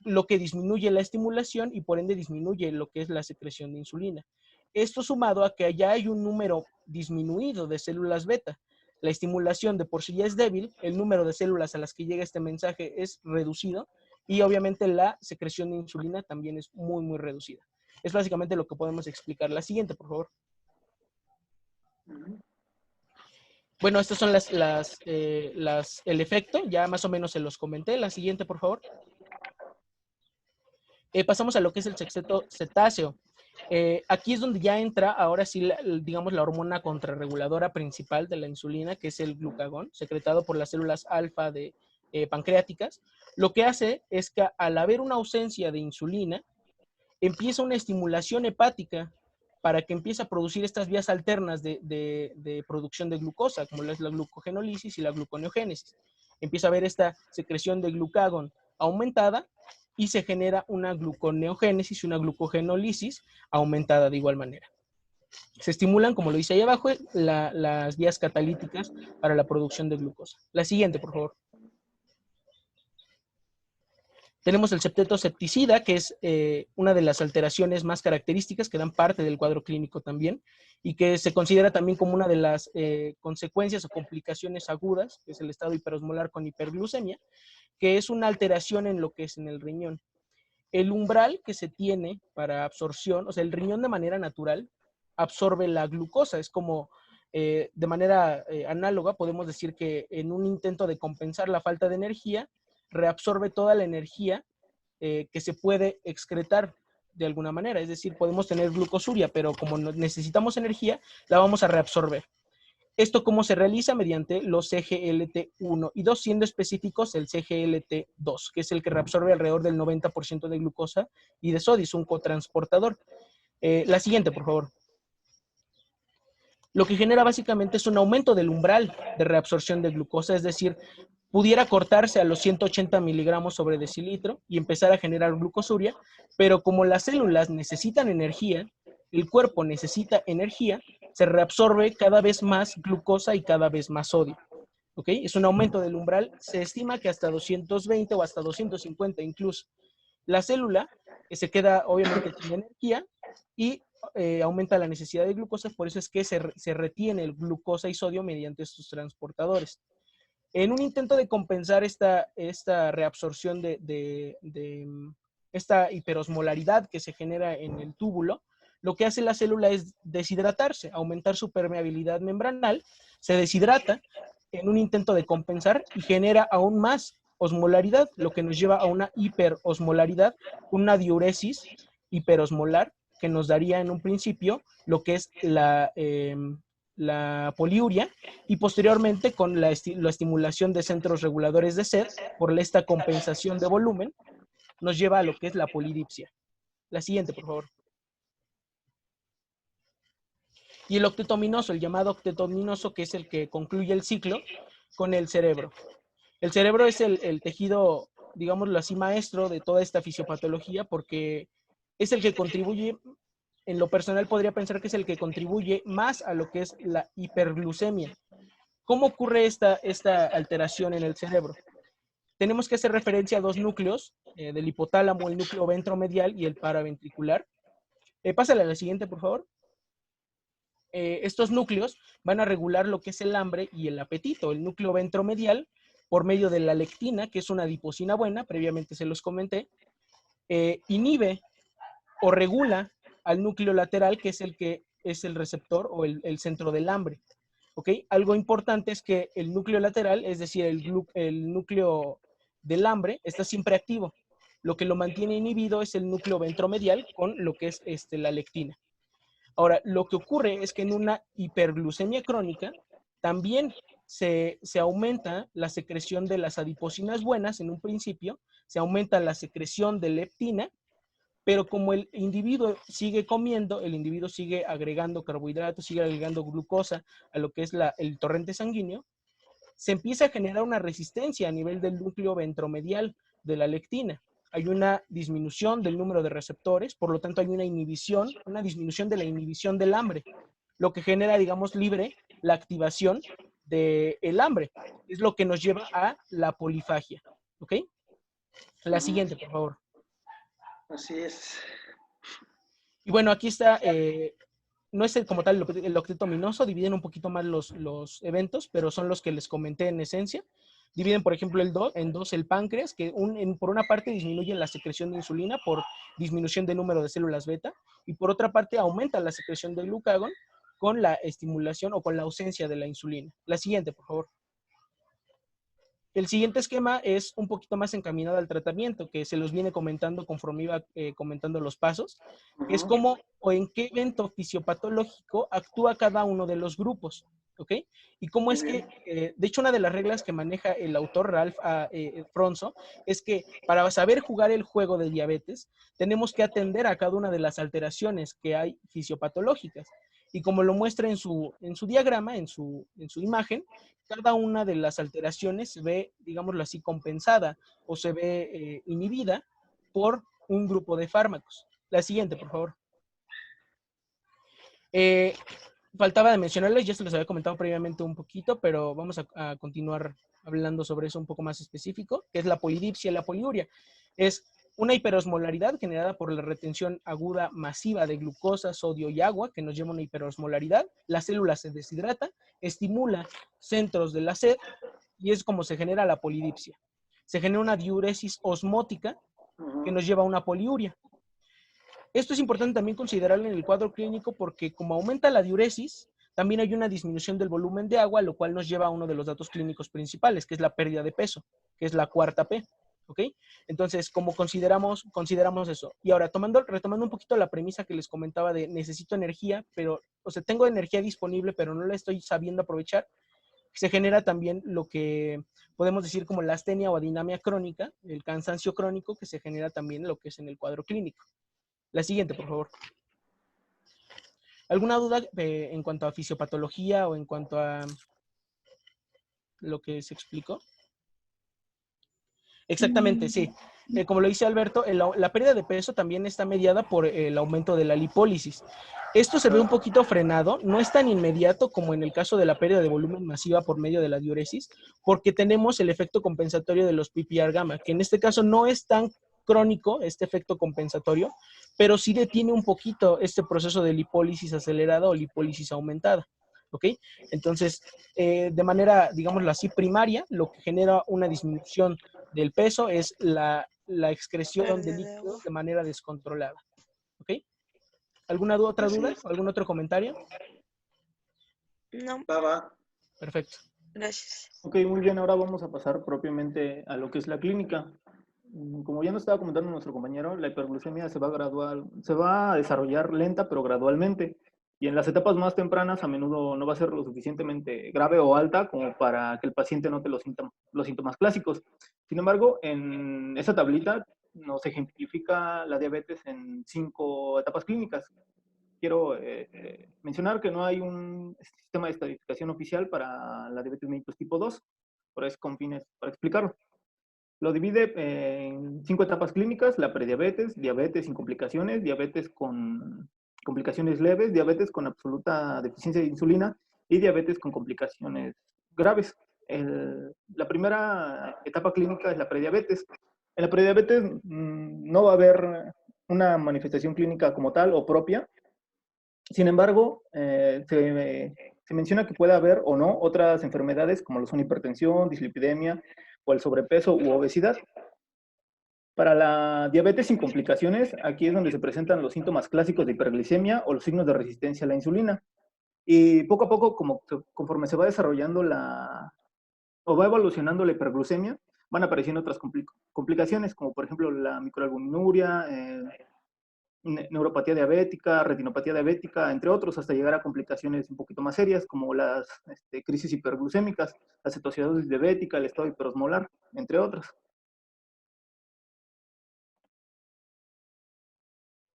lo que disminuye la estimulación y por ende disminuye lo que es la secreción de insulina. Esto sumado a que ya hay un número disminuido de células beta. La estimulación de por sí ya es débil, el número de células a las que llega este mensaje es reducido y obviamente la secreción de insulina también es muy, muy reducida. Es básicamente lo que podemos explicar. La siguiente, por favor. Bueno, estas son el efecto, ya más o menos se los comenté. La siguiente, por favor. Pasamos a lo que es el sexteto cetáceo. Aquí es donde ya entra, ahora sí, digamos, la hormona contrarreguladora principal de la insulina, que es el glucagón, secretado por las células alfa pancreáticas. Lo que hace es que al haber una ausencia de insulina, empieza una estimulación hepática para que empiece a producir estas vías alternas de producción de glucosa, como es la glucogenólisis y la gluconeogénesis. Empieza a haber esta secreción de glucagón aumentada y se genera una gluconeogénesis y una glucogenólisis aumentada de igual manera. Se estimulan, como lo dice ahí abajo, las vías catalíticas para la producción de glucosa. La siguiente, por favor. Tenemos el septeto septicida, que es una de las alteraciones más características que dan parte del cuadro clínico también y que se considera también como una de las consecuencias o complicaciones agudas, que es el estado hiperosmolar con hiperglucemia, que es una alteración en lo que es en el riñón. El umbral que se tiene para absorción, o sea, el riñón de manera natural absorbe la glucosa, es como de manera análoga, podemos decir que en un intento de compensar la falta de energía, reabsorbe toda la energía que se puede excretar de alguna manera. Es decir, podemos tener glucosuria, pero como necesitamos energía, la vamos a reabsorber. ¿Esto cómo se realiza? Mediante los CGLT1 y 2, siendo específicos el CGLT2, que es el que reabsorbe alrededor del 90% de glucosa y de sodio, es un cotransportador. La siguiente, por favor. Lo que genera básicamente es un aumento del umbral de reabsorción de glucosa, es decir, pudiera cortarse a los 180 miligramos sobre decilitro y empezar a generar glucosuria, pero como las células necesitan energía, el cuerpo necesita energía, se reabsorbe cada vez más glucosa y cada vez más sodio. ¿Ok? Es un aumento del umbral, se estima que hasta 220 o hasta 250 incluso. La célula se queda obviamente sin energía y aumenta la necesidad de glucosa, por eso es que se retiene el glucosa y sodio mediante estos transportadores. En un intento de compensar esta reabsorción de esta hiperosmolaridad que se genera en el túbulo, lo que hace la célula es deshidratarse, aumentar su permeabilidad membranal, se deshidrata en un intento de compensar y genera aún más osmolaridad, lo que nos lleva a una hiperosmolaridad, una diuresis hiperosmolar, que nos daría en un principio lo que es la poliuria, y posteriormente con la estimulación de centros reguladores de sed por esta compensación de volumen, nos lleva a lo que es la polidipsia. La siguiente, por favor. Y el octeto ominoso, el llamado octeto ominoso, que es el que concluye el ciclo con el cerebro. El cerebro es el tejido, digámoslo así, maestro de toda esta fisiopatología, porque es el que contribuye, en lo personal podría pensar que es el que contribuye más a lo que es la hiperglucemia. ¿Cómo ocurre esta alteración en el cerebro? Tenemos que hacer referencia a dos núcleos, del hipotálamo, el núcleo ventromedial y el paraventricular. Pásale a la siguiente, por favor. Estos núcleos van a regular lo que es el hambre y el apetito. El núcleo ventromedial, por medio de la lectina, que es una adiposina buena, previamente se los comenté, inhibe o regula al núcleo lateral, que es el que es el receptor o el centro del hambre. ¿Ok? Algo importante es que el núcleo lateral, es decir, el núcleo del hambre, está siempre activo. Lo que lo mantiene inhibido es el núcleo ventromedial con lo que es la lectina. Ahora, lo que ocurre es que en una hiperglucemia crónica también se aumenta la secreción de las adiposinas buenas en un principio, se aumenta la secreción de leptina, pero como el individuo sigue comiendo, el individuo sigue agregando carbohidratos, sigue agregando glucosa a lo que es el torrente sanguíneo, se empieza a generar una resistencia a nivel del núcleo ventromedial de la lectina. Hay una disminución del número de receptores, por lo tanto hay una disminución de la inhibición del hambre, lo que genera, digamos, libre la activación del hambre. Es lo que nos lleva a la polifagia. ¿Ok? La siguiente, por favor.
Así es.
Y bueno, aquí está, no es como tal el octeto ominoso, dividen un poquito más los eventos, pero son los que les comenté en esencia. Dividen, por ejemplo, en dos el páncreas, que por una parte disminuye la secreción de insulina por disminución del número de células beta, y por otra parte aumenta la secreción de glucagón con la estimulación o con la ausencia de la insulina. La siguiente, por favor. El siguiente esquema es un poquito más encaminado al tratamiento, que se los viene comentando conforme iba comentando los pasos, que es cómo o en qué evento fisiopatológico actúa cada uno de los grupos, ¿ok? Y cómo es que, de hecho, una de las reglas que maneja el autor Ralph Fronzo es que para saber jugar el juego de diabetes, tenemos que atender a cada una de las alteraciones que hay fisiopatológicas. Y como lo muestra en su diagrama, en su imagen, cada una de las alteraciones se ve, digámoslo así, compensada o se ve inhibida por un grupo de fármacos. La siguiente, por favor. Faltaba de mencionarles, ya se los había comentado previamente un poquito, pero vamos a continuar hablando sobre eso un poco más específico, que es la polidipsia y la poliuria. Es una hiperosmolaridad generada por la retención aguda masiva de glucosa, sodio y agua, que nos lleva a una hiperosmolaridad. La célula se deshidrata, estimula centros de la sed y es como se genera la polidipsia. Se genera una diuresis osmótica que nos lleva a una poliuria. Esto es importante también considerarlo en el cuadro clínico porque como aumenta la diuresis, también hay una disminución del volumen de agua, lo cual nos lleva a uno de los datos clínicos principales, que es la pérdida de peso, que es la cuarta P. ¿Ok? Entonces, como consideramos eso. Y ahora, retomando un poquito la premisa que les comentaba de necesito energía, pero, o sea, tengo energía disponible, pero no la estoy sabiendo aprovechar, se genera también lo que podemos decir como la astenia o adinemia crónica, el cansancio crónico, que se genera también lo que es en el cuadro clínico. La siguiente, por favor. ¿Alguna duda en cuanto a fisiopatología o en cuanto a lo que se explicó? Exactamente, sí. Como lo dice Alberto, la pérdida de peso también está mediada por el aumento de la lipólisis. Esto se ve un poquito frenado, no es tan inmediato como en el caso de la pérdida de volumen masiva por medio de la diuresis, porque tenemos el efecto compensatorio de los PPAR gamma, que en este caso no es tan crónico, este efecto compensatorio, pero sí detiene un poquito este proceso de lipólisis acelerada o lipólisis aumentada. ¿Ok? Entonces, de manera, digámoslo así, primaria, lo que genera una disminución del peso es la excreción de líquidos de manera descontrolada. ¿Ok? ¿Alguna otra duda? ¿O algún otro comentario?
No,
Va.
Perfecto.
gracias.
Ok, muy bien, ahora vamos a pasar propiamente a lo que es la clínica. Como ya nos estaba comentando nuestro compañero, la hiperglucemia se va a desarrollar lenta pero gradualmente. Y en las etapas más tempranas a menudo no va a ser lo suficientemente grave o alta como para que el paciente note los síntomas clásicos. Sin embargo, en esa tablita nos ejemplifica la diabetes en 5 etapas clínicas. Quiero mencionar que no hay un sistema de estadificación oficial para la diabetes mellitus tipo 2, pero es con fines para explicarlo. Lo divide en 5 etapas clínicas: la prediabetes, diabetes sin complicaciones, diabetes con complicaciones leves, diabetes con absoluta deficiencia de insulina y diabetes con complicaciones graves. La primera etapa clínica es la prediabetes. En la prediabetes no va a haber una manifestación clínica como tal o propia. Sin embargo, se menciona que puede haber o no otras enfermedades como lo son hipertensión, dislipidemia o el sobrepeso u obesidad. Para la diabetes sin complicaciones, aquí es donde se presentan los síntomas clásicos de hiperglicemia o los signos de resistencia a la insulina. Y poco a poco, conforme se va desarrollando o va evolucionando la hiperglucemia, van apareciendo otras complicaciones, como por ejemplo la microalbuminuria, neuropatía diabética, retinopatía diabética, entre otros, hasta llegar a complicaciones un poquito más serias, como las crisis hiperglucémicas, la cetoacidosis diabética, el estado hiperosmolar, entre otras.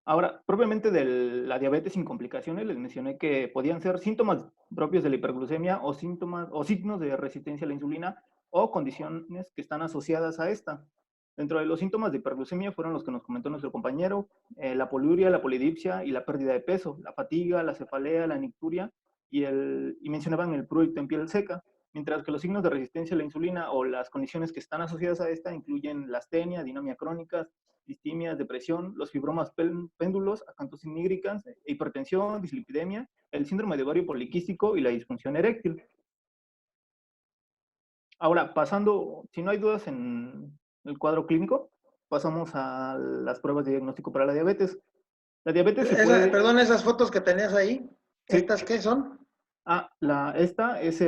Ahora, propiamente de la diabetes sin complicaciones, les mencioné que podían ser síntomas propios de la hiperglucemia o síntomas o signos de resistencia a la insulina o condiciones que están asociadas a esta. Dentro de los síntomas de hiperglucemia fueron los que nos comentó nuestro compañero: la poliuria, la polidipsia y la pérdida de peso, la fatiga, la cefalea, la nicturia y mencionaban el prurito en piel seca. Mientras que los signos de resistencia a la insulina o las condiciones que están asociadas a esta incluyen la astenia, dinomia crónica, distimias, depresión, los fibromas péndulos, acantosis nigricans, hipertensión, dislipidemia, el síndrome de ovario poliquístico y la disfunción eréctil. Ahora, pasando, si no hay dudas en el cuadro clínico, pasamos a las pruebas de diagnóstico para la diabetes. La diabetes se puede...
Perdón, esas fotos que tenías ahí,
Sí.
¿estas qué son?
Esta es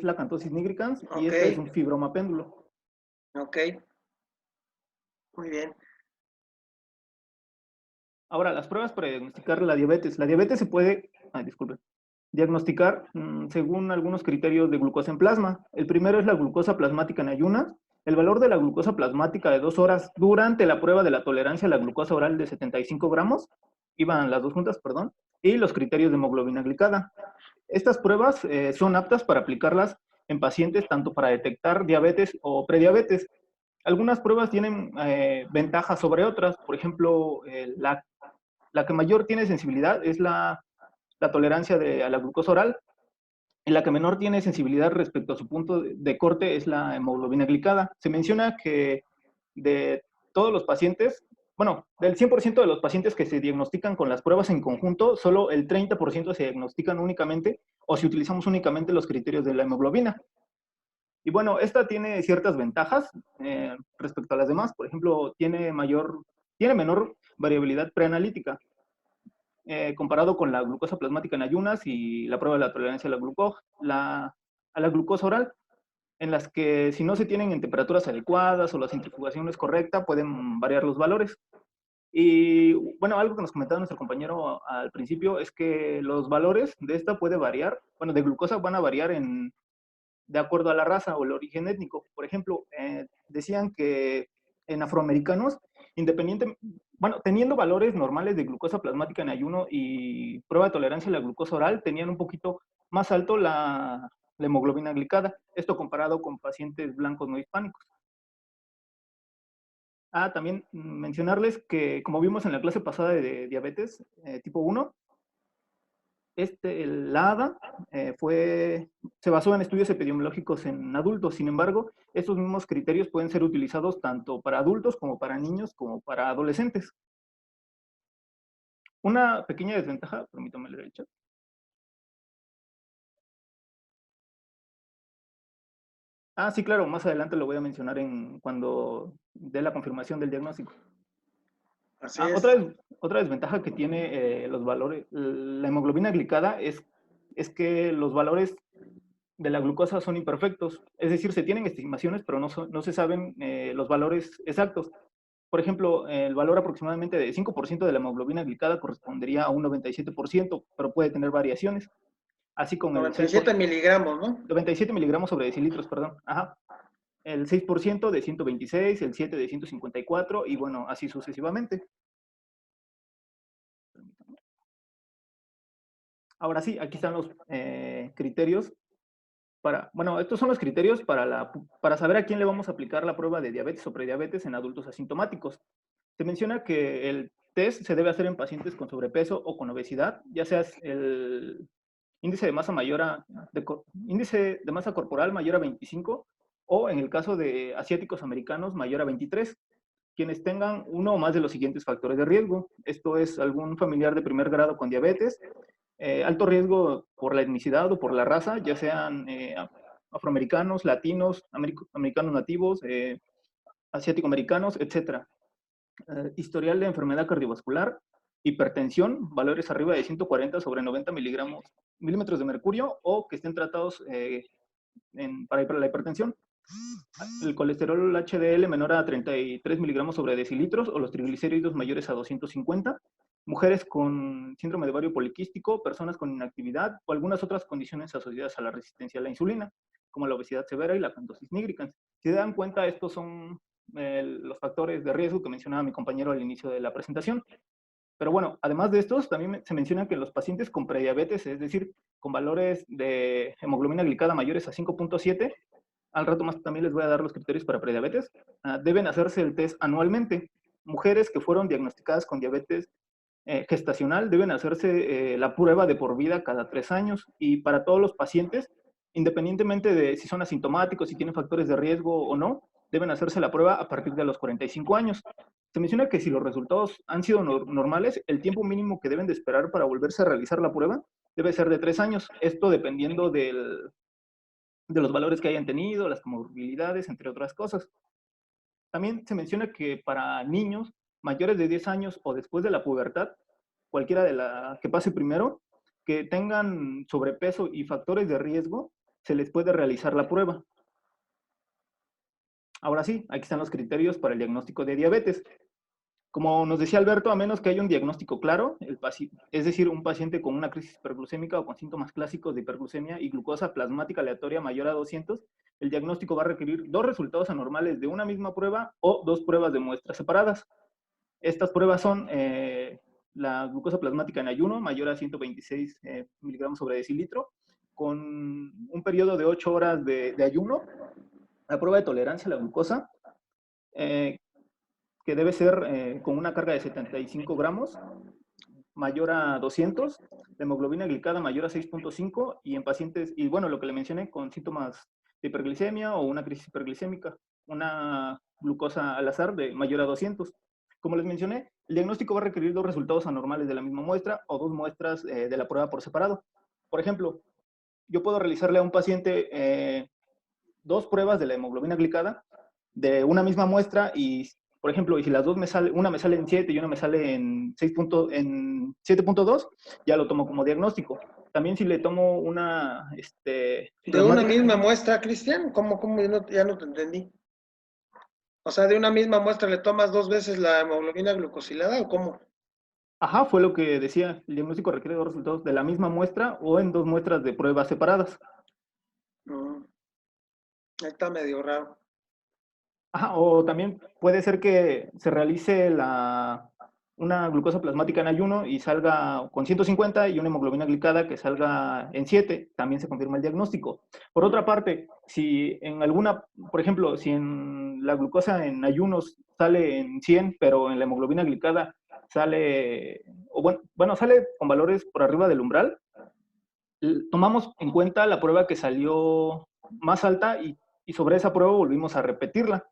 la acantosis nigricans y esta es un fibroma péndulo.
Ok. Muy bien.
Ahora, las pruebas para diagnosticar la diabetes. La diabetes se puede, diagnosticar según algunos criterios de glucosa en plasma. El primero es la glucosa plasmática en ayunas. El valor de la glucosa plasmática de 2 horas durante la prueba de la tolerancia a la glucosa oral de 75 gramos, iban las dos juntas, perdón, y los criterios de hemoglobina glicada. Estas pruebas son aptas para aplicarlas en pacientes tanto para detectar diabetes o prediabetes. Algunas pruebas tienen ventajas sobre otras. Por ejemplo, la que mayor tiene sensibilidad es la tolerancia a la glucosa oral, y la que menor tiene sensibilidad respecto a su punto de corte es la hemoglobina glicada. Se menciona que de todos los pacientes, bueno, del 100% de los pacientes que se diagnostican con las pruebas en conjunto, solo el 30% se diagnostican únicamente o si utilizamos únicamente los criterios de la hemoglobina. Y bueno, esta tiene ciertas ventajas respecto a las demás. Por ejemplo, tiene menor variabilidad preanalítica. comparado con la glucosa plasmática en ayunas y la prueba de la tolerancia a la glucosa oral, en las que si no se tienen en temperaturas adecuadas o la centrifugación no es correcta, pueden variar los valores. Y bueno, algo que nos comentaba nuestro compañero al principio es que los valores de esta puede variar, bueno, de glucosa van a variar de acuerdo a la raza o el origen étnico. Por ejemplo, decían que en afroamericanos, bueno, teniendo valores normales de glucosa plasmática en ayuno y prueba de tolerancia a la glucosa oral, tenían un poquito más alto la hemoglobina glicada, esto comparado con pacientes blancos no hispánicos. También mencionarles que, como vimos en la clase pasada de diabetes tipo 1, la ADA se basó en estudios epidemiológicos en adultos. Sin embargo, estos mismos criterios pueden ser utilizados tanto para adultos como para niños como para adolescentes. Una pequeña desventaja, permítame leer el chat. Sí, claro, más adelante lo voy a mencionar cuando dé la confirmación del diagnóstico.
Así es.
Otra desventaja que tiene los valores, la hemoglobina glicada es que los valores de la glucosa son imperfectos, es decir, se tienen estimaciones, pero no se saben los valores exactos. Por ejemplo, el valor aproximadamente de 5% de la hemoglobina glicada correspondería a un 97%, pero puede tener variaciones. Así con
97 miligramos, ¿no?
97 miligramos sobre decilitros, perdón. Ajá. El 6% de 126, el 7 de 154 y bueno, así sucesivamente. Ahora sí, aquí están los criterios bueno, estos son los criterios para saber a quién le vamos a aplicar la prueba de diabetes o prediabetes en adultos asintomáticos. Se menciona que el test se debe hacer en pacientes con sobrepeso o con obesidad, ya sea el índice de masa corporal mayor a 25 o en el caso de asiáticos americanos mayor a 23, quienes tengan uno o más de los siguientes factores de riesgo. Esto es algún familiar de primer grado con diabetes, alto riesgo por la etnicidad o por la raza, ya sean afroamericanos, latinos, americanos nativos, asiático-americanos, etc. Historial de enfermedad cardiovascular, hipertensión, valores arriba de 140 sobre 90 milímetros de mercurio o que estén tratados para la hipertensión. El colesterol HDL menor a 33 miligramos sobre decilitros o los triglicéridos mayores a 250. Mujeres con síndrome de ovario poliquístico, personas con inactividad o algunas otras condiciones asociadas a la resistencia a la insulina, como la obesidad severa y la acantosis nigricans. Si se dan cuenta, estos son los factores de riesgo que mencionaba mi compañero al inicio de la presentación. Pero bueno, además de estos, también se menciona que los pacientes con prediabetes, es decir, con valores de hemoglobina glicada mayores a 5.7, al rato más también les voy a dar los criterios para prediabetes, deben hacerse el test anualmente. Mujeres que fueron diagnosticadas con diabetes gestacional deben hacerse la prueba de por vida cada 3 años y para todos los pacientes, independientemente de si son asintomáticos, si tienen factores de riesgo o no, deben hacerse la prueba a partir de los 45 años. Se menciona que si los resultados han sido normales, el tiempo mínimo que deben de esperar para volverse a realizar la prueba debe ser de 3 años. Esto dependiendo de los valores que hayan tenido, las comorbilidades, entre otras cosas. También se menciona que para niños mayores de 10 años o después de la pubertad, cualquiera de la que pase primero, que tengan sobrepeso y factores de riesgo, se les puede realizar la prueba. Ahora sí, aquí están los criterios para el diagnóstico de diabetes. Como nos decía Alberto, a menos que haya un diagnóstico claro, es decir, un paciente con una crisis hiperglucémica o con síntomas clásicos de hiperglucemia y glucosa plasmática aleatoria mayor a 200, el diagnóstico va a requerir 2 resultados anormales de una misma prueba o 2 pruebas de muestras separadas. Estas pruebas son la glucosa plasmática en ayuno mayor a 126 miligramos sobre decilitro, con un periodo de 8 horas de ayuno, la prueba de tolerancia a la glucosa, que debe ser con una carga de 75 gramos, mayor a 200, la hemoglobina glicada mayor a 6.5 y en pacientes, y bueno, lo que le mencioné, con síntomas de hiperglicemia o una crisis hiperglicémica, una glucosa al azar de mayor a 200. Como les mencioné, el diagnóstico va a requerir 2 resultados anormales de la misma muestra o 2 muestras de la prueba por separado. Por ejemplo, yo puedo realizarle a un paciente 2 pruebas de la hemoglobina glicada de una misma muestra y Por ejemplo, y si las dos una me sale en 7 y una me sale en 7.2, ya lo tomo como diagnóstico. También si le tomo una
De una
plasmática,
misma muestra, Cristian, ¿cómo? Ya no te entendí. O sea, de una misma muestra le tomas 2 veces la hemoglobina glucosilada, ¿o cómo?
ajá, fue lo que decía, el diagnóstico requiere 2 resultados de la misma muestra o en 2 muestras de pruebas separadas.
Mm, ahí está medio raro.
Ajá, o también puede ser que se realice una glucosa plasmática en ayuno y salga con 150 y una hemoglobina glicada que salga en 7, también se confirma el diagnóstico. Por otra parte, si en alguna, por ejemplo, si en la glucosa en ayunos sale en 100, pero en la hemoglobina glicada sale, o bueno, sale con valores por arriba del umbral, tomamos en cuenta la prueba que salió más alta y sobre esa prueba volvimos a repetirla.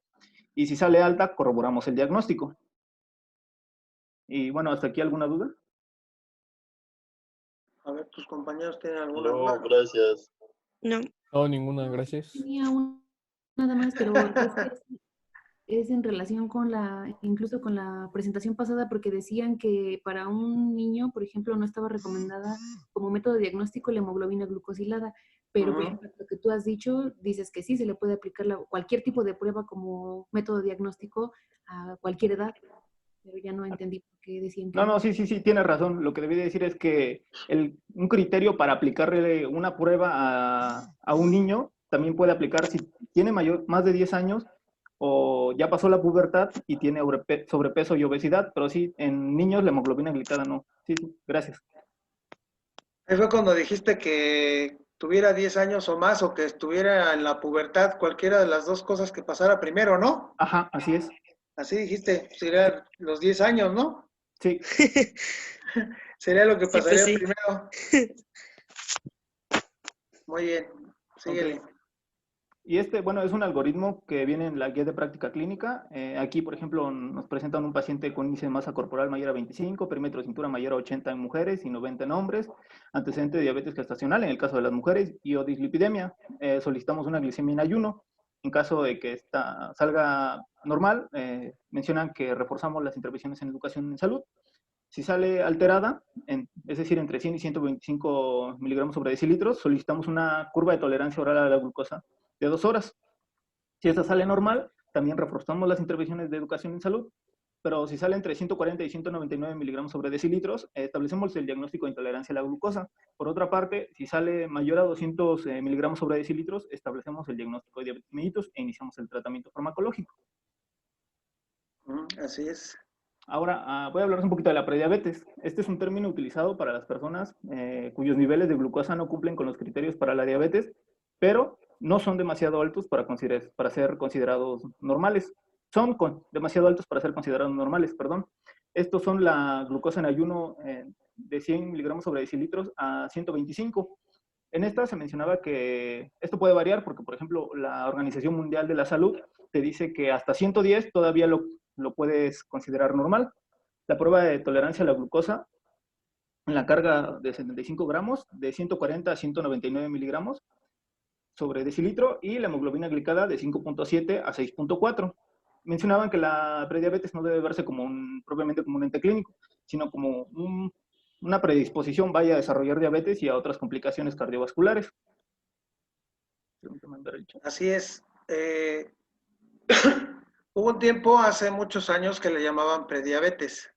Y si sale alta, corroboramos el diagnóstico. Y bueno, ¿hasta aquí alguna duda?
A ver, ¿tus compañeros tienen alguna
No,
duda?
gracias.
No.
No, ninguna, gracias.
Tenía nada más, pero es en relación con incluso con la presentación pasada, porque decían que para un niño, por ejemplo, no estaba recomendada como método diagnóstico la hemoglobina glucosilada, pero por ejemplo, lo que tú has dicho, dices que sí, se le puede aplicar cualquier tipo de prueba como método diagnóstico a cualquier edad, pero ya no entendí por qué decían que
No, sí, tienes razón. Lo que debí decir es que un criterio para aplicarle una prueba a un niño también puede aplicar si tiene más de 10 años o ya pasó la pubertad y tiene sobrepeso y obesidad, pero sí, en niños la hemoglobina glicada no. Sí, gracias.
Ahí fue cuando dijiste que tuviera 10 años o más o que estuviera en la pubertad, cualquiera de las dos cosas que pasara primero, ¿no?
Ajá, así es.
Así dijiste, sería los 10 años, ¿no?
Sí.
Sería lo que
Sí, pues
pasaría
sí.
primero. Muy bien, síguele.
Ok. Y bueno, es un algoritmo que viene en la guía de práctica clínica. Aquí, por ejemplo, nos presentan un paciente con índice de masa corporal mayor a 25, perímetro de cintura mayor a 80 en mujeres y 90 en hombres, antecedente de diabetes gestacional en el caso de las mujeres y o dislipidemia. Solicitamos una glicemia en ayuno. En caso de que esta salga normal, mencionan que reforzamos las intervenciones en educación en salud. Si sale alterada, es decir, entre 100 y 125 miligramos sobre decilitros, solicitamos una curva de tolerancia oral a la glucosa de 2 horas. Si esta sale normal, también reforzamos las intervenciones de educación en salud, pero si sale entre 140 y 199 miligramos sobre decilitros, establecemos el diagnóstico de intolerancia a la glucosa. Por otra parte, si sale mayor a 200 miligramos sobre decilitros, establecemos el diagnóstico de diabetes mellitus e iniciamos el tratamiento farmacológico.
Así es.
Ahora voy a hablar un poquito de la prediabetes. Este es un término utilizado para las personas cuyos niveles de glucosa no cumplen con los criterios para la diabetes, pero no son demasiado altos para ser considerados normales. Son demasiado altos para ser considerados normales, perdón. Estos son la glucosa en ayuno de 100 miligramos sobre decilitros a 125. En esta se mencionaba que esto puede variar porque, por ejemplo, la Organización Mundial de la Salud te dice que hasta 110 todavía lo puedes considerar normal. La prueba de tolerancia a la glucosa en la carga de 75 gramos, de 140 a 199 miligramos sobre decilitro, y la hemoglobina glicada de 5.7 a 6.4. Mencionaban que la prediabetes no debe verse propiamente como un ente clínico, sino como una predisposición vaya a desarrollar diabetes y a otras complicaciones cardiovasculares.
Así es. Hubo un tiempo, hace muchos años, que le llamaban prediabetes.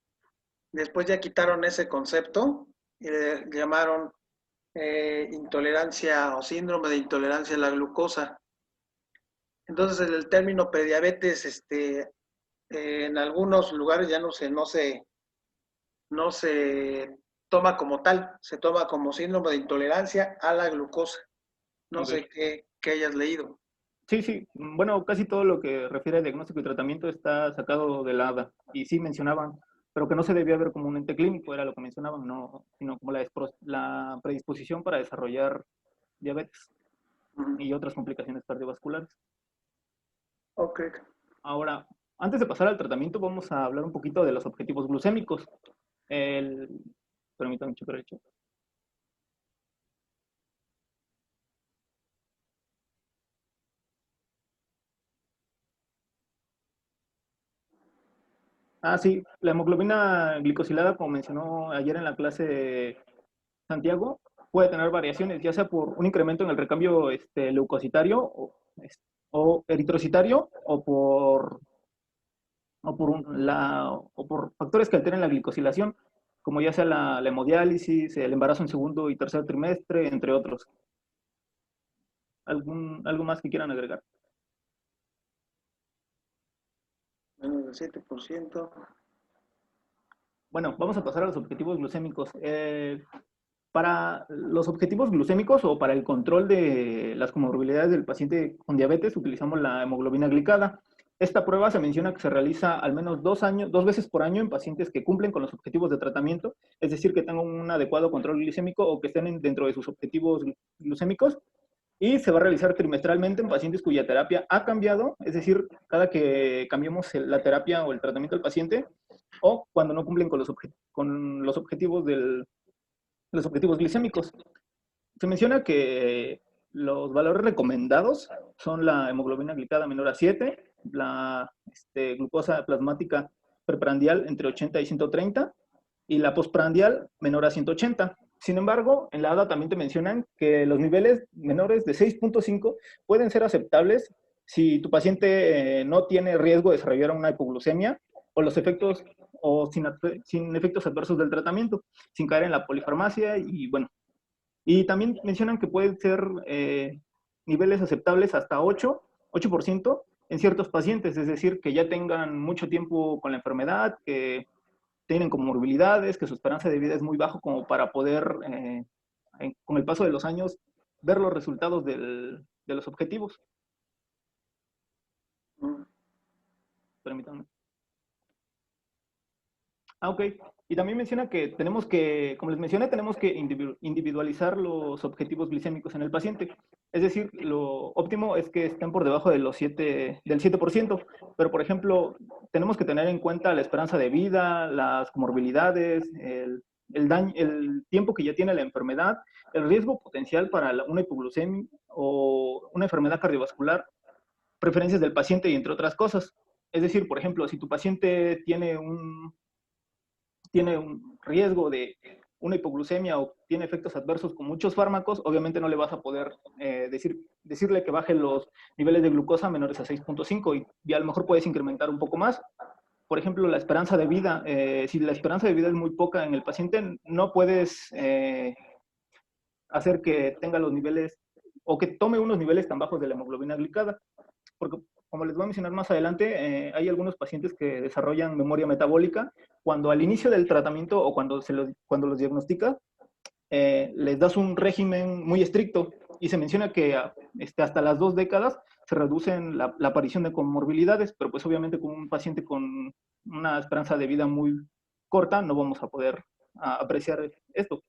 Después ya quitaron ese concepto y le llamaron intolerancia o síndrome de intolerancia a la glucosa. Entonces el término prediabetes en algunos lugares ya no se toma como tal, se toma como síndrome de intolerancia a la glucosa. No sé qué hayas leído.
Sí. Bueno, casi todo lo que refiere a diagnóstico y tratamiento está sacado de la ADA. Y sí mencionaban, pero que no se debía ver como un ente clínico, era lo que mencionaban, no, sino como la predisposición para desarrollar diabetes y otras complicaciones cardiovasculares.
Ok.
Ahora, antes de pasar al tratamiento, vamos a hablar un poquito de los objetivos glucémicos. Permítanme checar el chat. Ah, sí, la hemoglobina glicosilada, como mencionó ayer en la clase Santiago, puede tener variaciones, ya sea por un incremento en el recambio leucocitario o eritrocitario o por factores que alteren la glicosilación, como ya sea la hemodiálisis, el embarazo en segundo y tercer trimestre, entre otros. ¿Algo más que quieran agregar?
Menos del 7%.
Bueno, vamos a pasar a los objetivos glucémicos. Para los objetivos glucémicos o para el control de las comorbilidades del paciente con diabetes utilizamos la hemoglobina glicada. Esta prueba se menciona que se realiza al menos 2 veces por año en pacientes que cumplen con los objetivos de tratamiento, es decir, que tengan un adecuado control glicémico o que estén dentro de sus objetivos glucémicos, y se va a realizar trimestralmente en pacientes cuya terapia ha cambiado, es decir, cada que cambiemos la terapia o el tratamiento del paciente, o cuando no cumplen con los objetivos los objetivos glicémicos. Se menciona que los valores recomendados son la hemoglobina glicada menor a 7, la glucosa plasmática preprandial entre 80 y 130 y la postprandial menor a 180. Sin embargo, en la ADA también te mencionan que los niveles menores de 6.5 pueden ser aceptables si tu paciente no tiene riesgo de desarrollar una hipoglucemia o los efectos o sin efectos adversos del tratamiento, sin caer en la polifarmacia y bueno. Y también mencionan que pueden ser niveles aceptables hasta 8% en ciertos pacientes, es decir, que ya tengan mucho tiempo con la enfermedad, que tienen comorbilidades, que su esperanza de vida es muy bajo como para poder, con el paso de los años, ver los resultados de los objetivos. Permítanme. Ah, ok. Y también menciona que tenemos que, como les mencioné, tenemos que individualizar los objetivos glicémicos en el paciente. Es decir, lo óptimo es que estén por debajo de del 7%. Pero, por ejemplo, tenemos que tener en cuenta la esperanza de vida, las comorbilidades, el tiempo que ya tiene la enfermedad, el riesgo potencial para una hipoglucemia o una enfermedad cardiovascular, preferencias del paciente y entre otras cosas. Es decir, por ejemplo, si tu paciente tiene un riesgo de una hipoglucemia o tiene efectos adversos con muchos fármacos, obviamente no le vas a poder decirle que baje los niveles de glucosa menores a 6.5 y a lo mejor puedes incrementar un poco más. Por ejemplo, la esperanza de vida, si la esperanza de vida es muy poca en el paciente, no puedes hacer que tenga los niveles o que tome unos niveles tan bajos de la hemoglobina glicada, porque como les voy a mencionar más adelante, hay algunos pacientes que desarrollan memoria metabólica cuando al inicio del tratamiento o cuando los diagnostica, les das un régimen muy estricto y se menciona que hasta las 2 décadas se reducen la aparición de comorbilidades, pero pues obviamente con un paciente con una esperanza de vida muy corta no vamos a poder apreciar esto.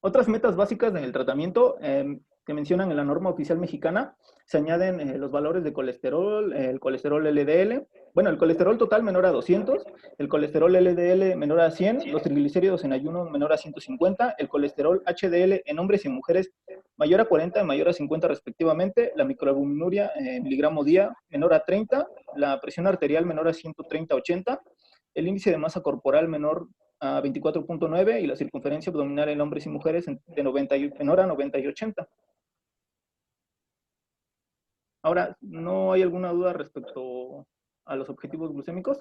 Otras metas básicas del tratamiento que mencionan en la norma oficial mexicana, se añaden los valores de colesterol, el colesterol LDL, bueno, el colesterol total menor a 200, el colesterol LDL menor a 100, los triglicéridos en ayuno menor a 150, el colesterol HDL en hombres y mujeres mayor a 40 y mayor a 50 respectivamente, la microalbuminuria miligramo día menor a 30, la presión arterial menor a 130-80, el índice de masa corporal menor a 24.9 y la circunferencia abdominal en hombres y mujeres de 90 menor a 90 y 80. Ahora, ¿no hay alguna duda respecto a los objetivos glucémicos?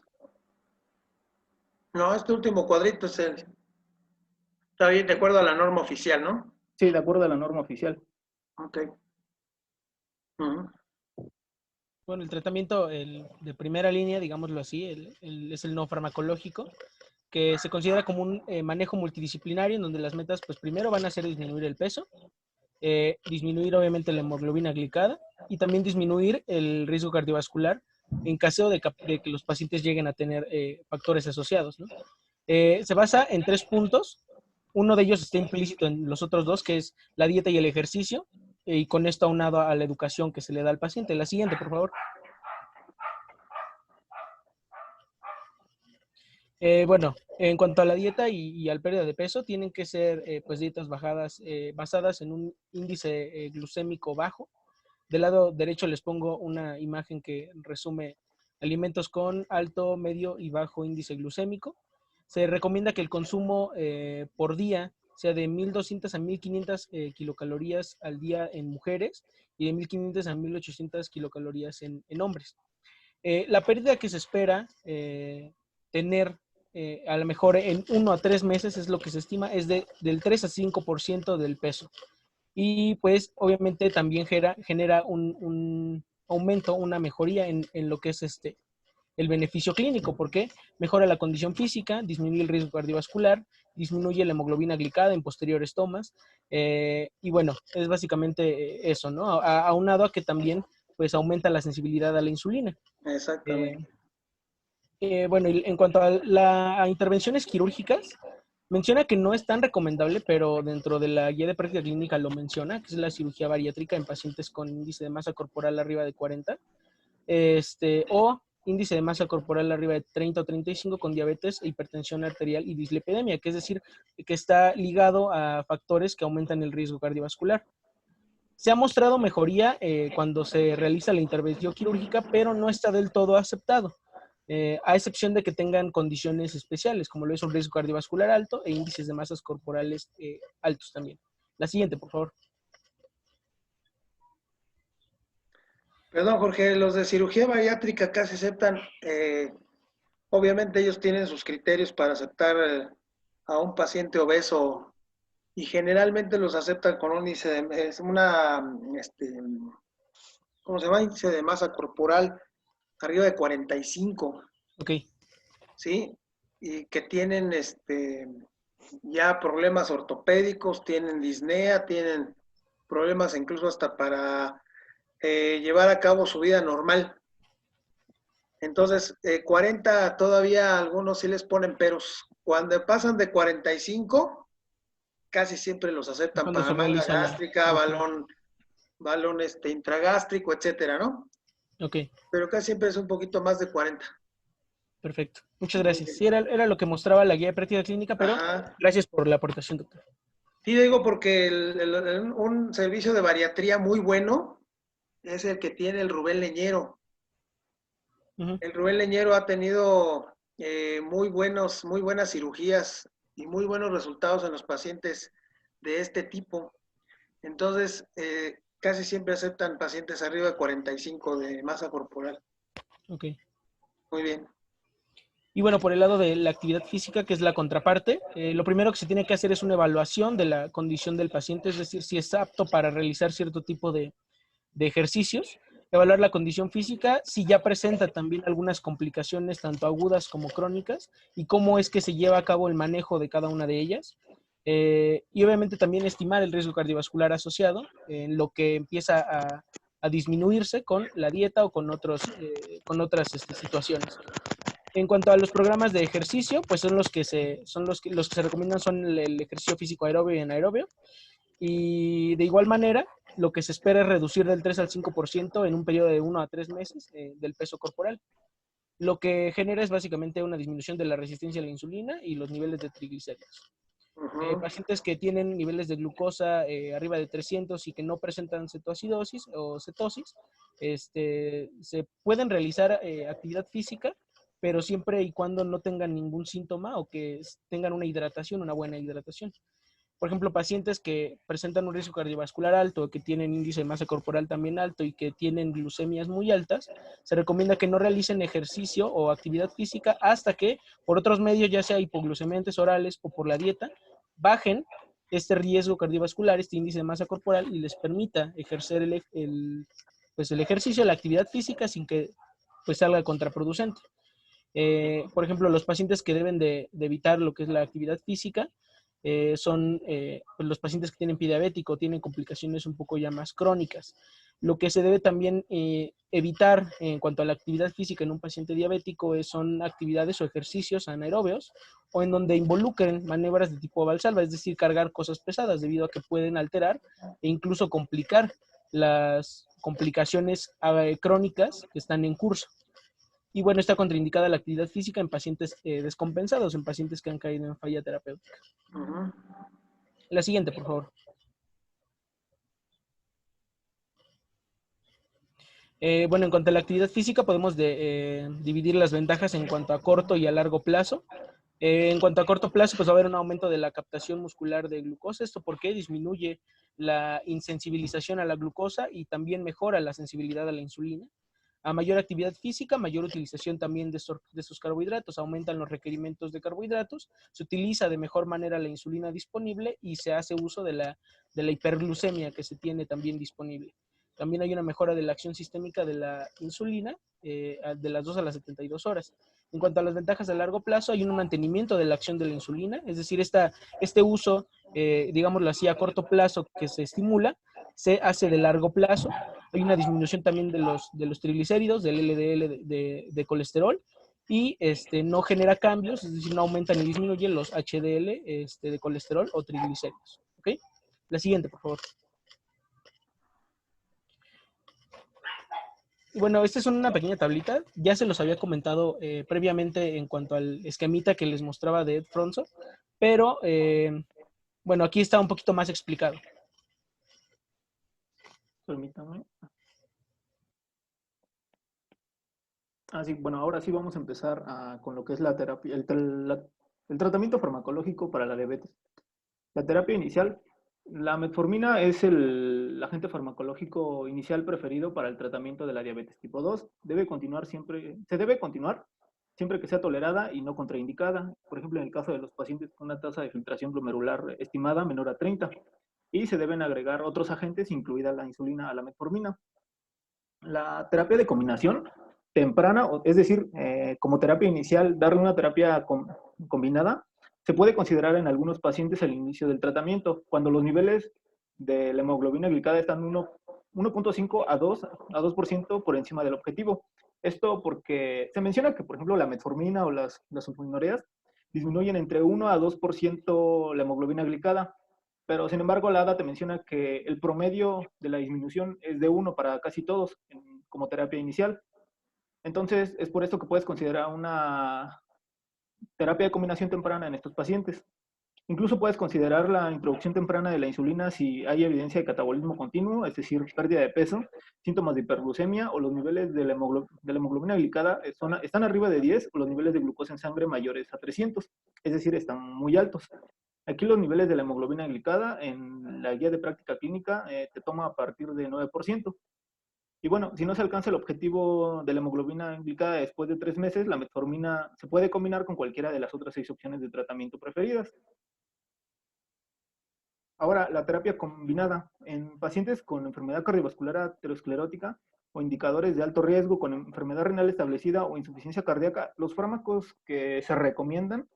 No, este último cuadrito está bien de acuerdo a la norma oficial, ¿no?
Sí, de acuerdo a la norma oficial.
Ok. Uh-huh.
Bueno, el tratamiento de primera línea, digámoslo así, es el no farmacológico, que se considera como un manejo multidisciplinario en donde las metas, pues primero van a ser disminuir el peso, disminuir obviamente la hemoglobina glicada y también disminuir el riesgo cardiovascular en caso de que los pacientes lleguen a tener factores asociados, ¿no? Se basa en 3 puntos. Uno de ellos está implícito en los otros 2, que es la dieta y el ejercicio, y con esto aunado a la educación que se le da al paciente. La siguiente, por favor. Bueno, en cuanto a la dieta y al pérdida de peso, tienen que ser pues dietas basadas en un índice glucémico bajo. Del lado derecho les pongo una imagen que resume alimentos con alto, medio y bajo índice glucémico. Se recomienda que el consumo por día sea de 1.200 a 1.500 kilocalorías al día en mujeres y de 1.500 a 1.800 kilocalorías en hombres. La pérdida que se espera tener a lo mejor en 1 a 3 meses es lo que se estima, es del 3 a 5% del peso. Y pues obviamente también genera un aumento, una mejoría en lo que es el beneficio clínico, porque mejora la condición física, disminuye el riesgo cardiovascular, disminuye la hemoglobina glicada en posteriores tomas, y bueno, es básicamente eso, ¿no? Aunado a que también pues aumenta la sensibilidad a la insulina.
Exactamente.
Bueno, y en cuanto a intervenciones quirúrgicas, menciona que no es tan recomendable, pero dentro de la guía de práctica clínica lo menciona, que es la cirugía bariátrica en pacientes con índice de masa corporal arriba de 40, o índice de masa corporal arriba de 30 o 35 con diabetes, hipertensión arterial y dislipidemia, que es decir, que está ligado a factores que aumentan el riesgo cardiovascular. Se ha mostrado mejoría cuando se realiza la intervención quirúrgica, pero no está del todo aceptado, a excepción de que tengan condiciones especiales, como lo es un riesgo cardiovascular alto e índices de masas corporales altos también. La siguiente, por favor.
Perdón, Jorge, los de cirugía bariátrica casi aceptan, obviamente ellos tienen sus criterios para aceptar a un paciente obeso y generalmente los aceptan con un índice de, ¿cómo se llama? Índice de masa corporal arriba de 45,
Ok,
¿sí? Y que tienen ya problemas ortopédicos, tienen disnea, tienen problemas incluso hasta para llevar a cabo su vida normal. Entonces, 40 todavía algunos sí les ponen peros. Cuando pasan de 45, casi siempre los aceptan
cuando
para
se
manga
realiza la...
gástrica,
Ujú.
balón intragástrico, etcétera, ¿no?
Ok,
Pero casi siempre es un poquito más de 40.
perfecto. Muchas
Muy
gracias.
bien.
Sí, era lo que mostraba la guía de práctica clínica, pero
Ajá.
gracias por la aportación, doctor.
Sí, digo porque un servicio de bariatría muy bueno es el que tiene el Rubén Leñero.
Ujú.
El Rubén Leñero ha tenido muy buenas cirugías y muy buenos resultados en los pacientes de este tipo. Entonces, casi siempre aceptan pacientes arriba de 45 de masa corporal.
Ok.
Muy bien.
Y bueno, por el lado de la actividad física, que es la contraparte, lo primero que se tiene que hacer es una evaluación de la condición del paciente, es decir, si es apto para realizar cierto tipo de ejercicios, evaluar la condición física, si ya presenta también algunas complicaciones, tanto agudas como crónicas, y cómo es que se lleva a cabo el manejo de cada una de ellas. Y obviamente también estimar el riesgo cardiovascular asociado, en lo que empieza a disminuirse con la dieta o con otras situaciones. En cuanto a los programas de ejercicio, pues son los que se recomiendan son el ejercicio físico aerobio y anaerobio. Y de igual manera, lo que se espera es reducir del 3 al 5% en un periodo de 1 a 3 meses del peso corporal. Lo que genera es básicamente una disminución de la resistencia a la insulina y los niveles de triglicéridos. Pacientes que tienen niveles de glucosa arriba de 300 y que no presentan cetoacidosis o cetosis, se pueden realizar actividad física, pero siempre y cuando no tengan ningún síntoma o que tengan una buena hidratación. Por ejemplo, pacientes que presentan un riesgo cardiovascular alto, que tienen índice de masa corporal también alto y que tienen glucemias muy altas, se recomienda que no realicen ejercicio o actividad física hasta que, por otros medios, ya sea hipoglucemiantes orales o por la dieta, bajen este riesgo cardiovascular, este índice de masa corporal y les permita ejercer pues el ejercicio, la actividad física sin que pues salga contraproducente. Por ejemplo, los pacientes que deben de evitar lo que es la actividad física son pues los pacientes que tienen pie diabético, tienen complicaciones un poco ya más crónicas. Lo que se debe también evitar en cuanto a la actividad física en un paciente diabético son actividades o ejercicios anaeróbeos o en donde involucren maniobras de tipo valsalva, es decir, cargar cosas pesadas debido a que pueden alterar e incluso complicar las complicaciones crónicas que están en curso. Y bueno, está contraindicada la actividad física en pacientes descompensados, en pacientes que han caído en falla terapéutica. La siguiente, por favor. Bueno, en cuanto a la actividad física, podemos dividir las ventajas en cuanto a corto y a largo plazo. En cuanto a corto plazo, pues va a haber un aumento de la captación muscular de glucosa. ¿Esto porque disminuye la insensibilización a la glucosa y también mejora la sensibilidad a la insulina? A mayor actividad física, mayor utilización también de estos carbohidratos, aumentan los requerimientos de carbohidratos, se utiliza de mejor manera la insulina disponible y se hace uso de la hiperglucemia que se tiene también disponible. También hay una mejora de la acción sistémica de la insulina de las 2 a las 72 horas. En cuanto a las ventajas a largo plazo, hay un mantenimiento de la acción de la insulina, es decir, este uso, digámoslo así, a corto plazo que se estimula, se hace de largo plazo. Hay una disminución también de los triglicéridos, del LDL de colesterol, y no genera cambios, es decir, no aumentan ni disminuyen los HDL de colesterol o triglicéridos. ¿Ok? La siguiente, por favor. Bueno, esta es una pequeña tablita. Ya se los había comentado previamente en cuanto al esquemita que les mostraba de Ed Fronzo, pero bueno, aquí está un poquito más explicado.
Permítame. Sí, bueno, ahora sí vamos a empezar con lo que es la terapia, el tratamiento farmacológico para la diabetes. La terapia inicial, la metformina es el agente farmacológico inicial preferido para el tratamiento de la diabetes tipo 2. Se debe continuar siempre que sea tolerada y no contraindicada. Por ejemplo, en el caso de los pacientes con una tasa de filtración glomerular estimada menor a 30. Y se deben agregar otros agentes, incluida la insulina, a la metformina. La terapia de combinación temprana, es decir, como terapia inicial, darle una terapia combinada, se puede considerar en algunos pacientes al inicio del tratamiento, cuando los niveles de la hemoglobina glicada están 1.5 a 2% por encima del objetivo. Esto porque se menciona que, por ejemplo, la metformina o las sulfonilureas disminuyen entre 1 a 2% la hemoglobina glicada, pero sin embargo la ADA te menciona que el promedio de la disminución es de 1 para casi todos como terapia inicial. Entonces es por esto que puedes considerar una terapia de combinación temprana en estos pacientes. Incluso puedes considerar la introducción temprana de la insulina si hay evidencia de catabolismo continuo, es decir, pérdida de peso, síntomas de hiperglucemia o los niveles de la hemoglobina glicada están arriba de 10 o los niveles de glucosa en sangre mayores a 300, es decir, están muy altos. Aquí los niveles de la hemoglobina glicada en la guía de práctica clínica te toma a partir de 9%. Y bueno, si no se alcanza el objetivo de la hemoglobina glicada después de 3 meses, la metformina se puede combinar con cualquiera de las otras 6 opciones de tratamiento preferidas. Ahora, la terapia combinada en pacientes con enfermedad cardiovascular aterosclerótica o indicadores de alto riesgo con enfermedad renal establecida o insuficiencia cardíaca, los fármacos que se recomiendan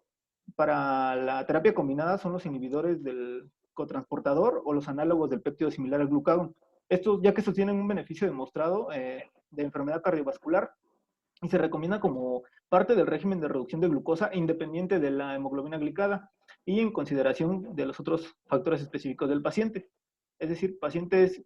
para la terapia combinada son los inhibidores del cotransportador o los análogos del péptido similar al glucagón. Estos, ya que estos tienen un beneficio demostrado de enfermedad cardiovascular y se recomienda como parte del régimen de reducción de glucosa independiente de la hemoglobina glicada y en consideración de los otros factores específicos del paciente. Es decir, pacientes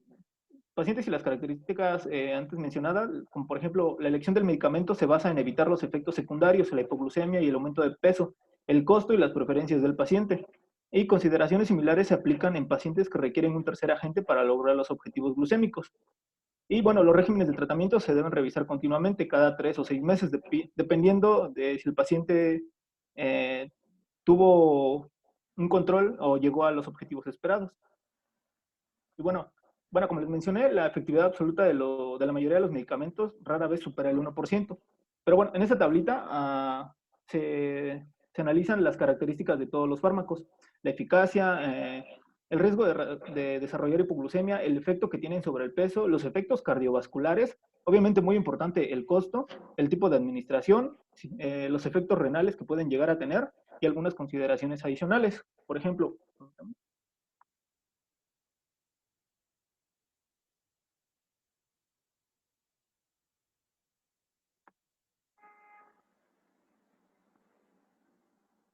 y las características antes mencionadas, como por ejemplo la elección del medicamento se basa en evitar los efectos secundarios, la hipoglucemia y el aumento de peso, el costo y las preferencias del paciente. Y consideraciones similares se aplican en pacientes que requieren un tercer agente para lograr los objetivos glucémicos. Y bueno, los regímenes de tratamiento se deben revisar continuamente cada 3 o 6 meses, dependiendo de si el paciente tuvo un control o llegó a los objetivos esperados. Y bueno, como les mencioné, la efectividad absoluta de la mayoría de los medicamentos rara vez supera el 1%. Pero bueno, en esta tablita se analizan las características de todos los fármacos, la eficacia, el riesgo de desarrollar hipoglucemia, el efecto que tienen sobre el peso, los efectos cardiovasculares, obviamente muy importante el costo, el tipo de administración, los efectos renales que pueden llegar a tener y algunas consideraciones adicionales. Por ejemplo,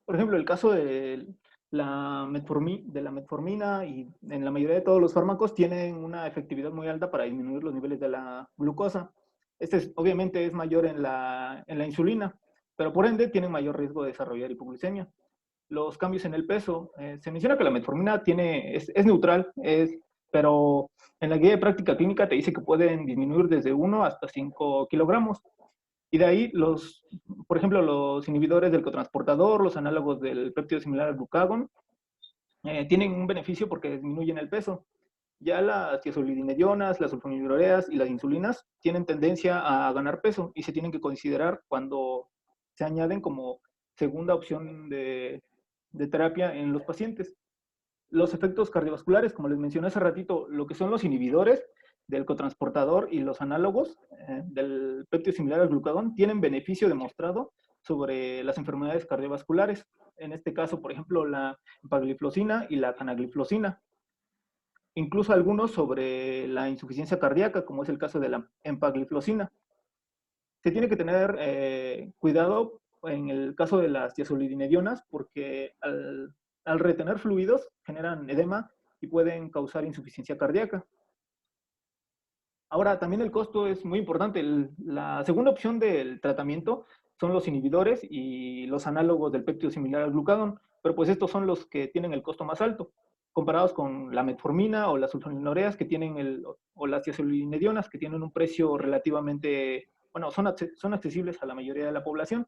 el caso de la metformina y en la mayoría de todos los fármacos tienen una efectividad muy alta para disminuir los niveles de la glucosa. Obviamente es mayor en la insulina, pero por ende tienen mayor riesgo de desarrollar hipoglucemia. Los cambios en el peso. Se menciona que la metformina es neutral, pero en la guía de práctica clínica te dice que pueden disminuir desde 1 hasta 5 kilogramos. Y de ahí, por ejemplo, los inhibidores del cotransportador, los análogos del péptido similar al glucagón, tienen un beneficio porque disminuyen el peso. Ya las tiazolidinedionas, las sulfonilureas y las insulinas tienen tendencia a ganar peso y se tienen que considerar cuando se añaden como segunda opción de terapia en los pacientes. Los efectos cardiovasculares, como les mencioné hace ratito, lo que son los inhibidores del cotransportador y los análogos del péptido similar al glucagón tienen beneficio demostrado sobre las enfermedades cardiovasculares. En este caso, por ejemplo, la empagliflozina y la canagliflozina. Incluso algunos sobre la insuficiencia cardíaca, como es el caso de la empagliflozina. Se tiene que tener cuidado en el caso de las tiazolidinedionas porque al retener fluidos generan edema y pueden causar insuficiencia cardíaca. Ahora, también el costo es muy importante. La segunda opción del tratamiento son los inhibidores y los análogos del péptido similar al glucagón, pero pues estos son los que tienen el costo más alto, comparados con la metformina o las sulfonilureas o las tiazolidinedionas, que tienen un precio relativamente, bueno, son accesibles a la mayoría de la población.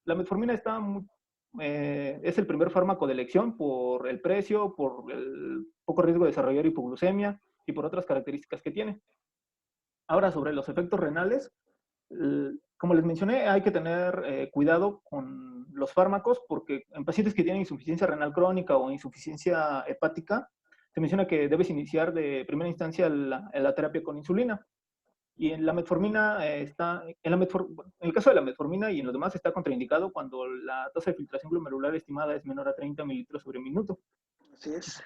La metformina es el primer fármaco de elección por el precio, por el poco riesgo de desarrollar hipoglucemia y por otras características que tiene. Ahora, sobre los efectos renales, como les mencioné, hay que tener cuidado con los fármacos porque en pacientes que tienen insuficiencia renal crónica o insuficiencia hepática, se menciona que debes iniciar de primera instancia la terapia con insulina. Y en la metformina en el caso de la metformina y en los demás está contraindicado cuando la tasa de filtración glomerular estimada es menor a 30 mililitros sobre minuto.
Así es.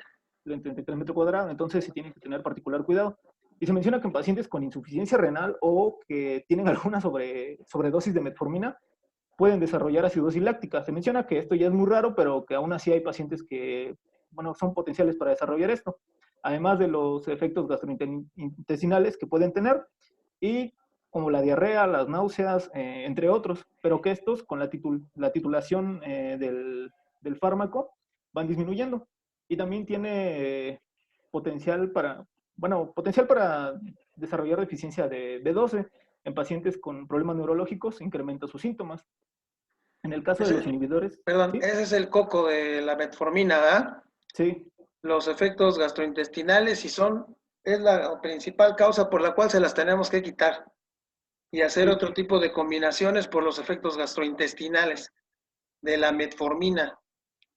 En 33 metros cuadrados, entonces se tiene que tener particular cuidado. Y se menciona que en pacientes con insuficiencia renal o que tienen alguna sobredosis de metformina pueden desarrollar acidosis láctica. Se menciona que esto ya es muy raro, pero que aún así hay pacientes que, bueno, son potenciales para desarrollar esto, además de los efectos gastrointestinales que pueden tener, y como la diarrea, las náuseas, entre otros, pero que estos, con la titulación del fármaco, van disminuyendo. Y también tiene potencial para desarrollar deficiencia de B12 en pacientes con problemas neurológicos, incrementa sus síntomas. En el caso de los inhibidores...
Perdón,
¿sí?
ese es el coco de la metformina, ¿verdad?
Sí.
Los efectos gastrointestinales es la principal causa por la cual se las tenemos que quitar y hacer otro tipo de combinaciones por los efectos gastrointestinales de la metformina.